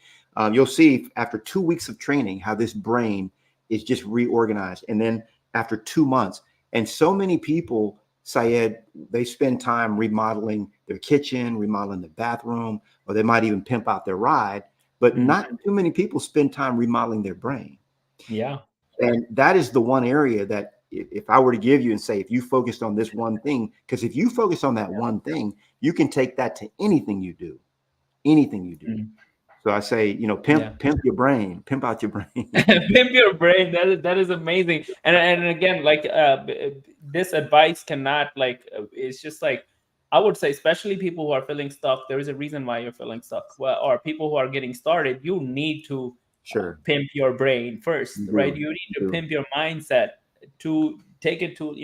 You'll see after 2 weeks of training how this brain is just reorganized. And then after 2 months, and so many people, Syed, they spend time remodeling their kitchen, remodeling the bathroom, or they might even pimp out their ride. But mm, not too many people spend time remodeling their brain. yeah. And that is the one area that if I were to give you and say, if you focused on this one thing, because if you focus on that one thing, you can take that to anything you do. Mm, So I say, yeah. pimp your brain, pimp out your brain. Pimp your brain. That is amazing. And again, like this advice cannot like it's just like I would say, especially people who are feeling stuck. There is a reason why you're feeling stuck. Well, or people who are getting started, you need to Sure, pimp your brain first, you right? do. You need You to do. pimp your mindset to take it to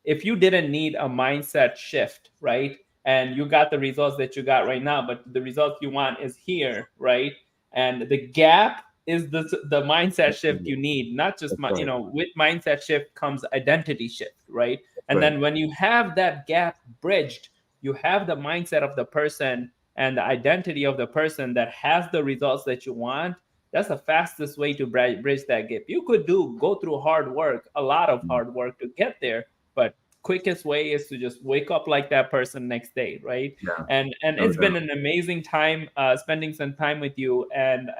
if you didn't need a mindset shift, right? And you got the results that you got right now, but the results you want is here, right? And the gap is the mindset That's shift right. you need, not just That's right. with mindset shift comes identity shift, right? That's And right. then when you have that gap bridged, you have the mindset of the person, and the identity of the person that has the results that you want, that's the fastest way to bridge that gap. You could go through hard work, a lot of hard work to get there, but quickest way is to just wake up like that person next day, right? Yeah, And no it's been doubt. an amazing time spending some time with you, and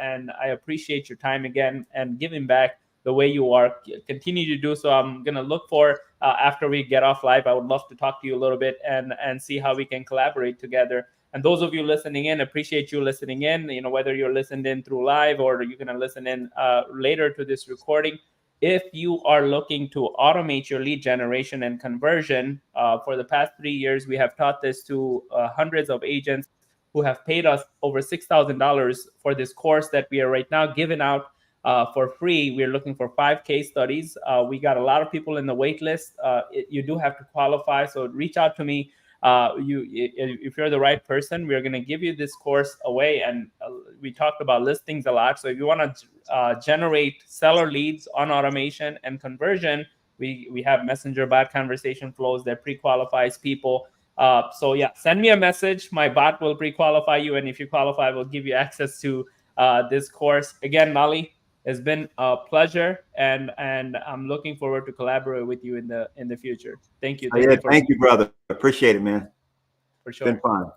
I appreciate your time again and giving back the way you are. Continue to do so. I'm gonna look for after we get off live, I would love to talk to you a little bit and see how we can collaborate together. And those of you listening in, appreciate you listening in. You know, whether you're listening in through live or you're gonna listen in later to this recording. If you are looking to automate your lead generation and conversion, for the past 3 years, we have taught this to hundreds of agents who have paid us over $6,000 for this course that we are right now giving out for free. We're looking for 5 case studies. We got a lot of people in the wait list. You do have to qualify, so reach out to me. If you're the right person, we're going to give you this course away. And we talked about listings a lot. So if you want to generate seller leads on automation and conversion, we have messenger bot conversation flows that pre-qualifies people. So yeah, send me a message. My bot will pre-qualify you, and if you qualify, we'll give you access to this course. Again, Knolly, it's been a pleasure, and I'm looking forward to collaborate with you in the future. Thank you. Yeah, For thank you, brother. Appreciate it, man. for Been sure. fun.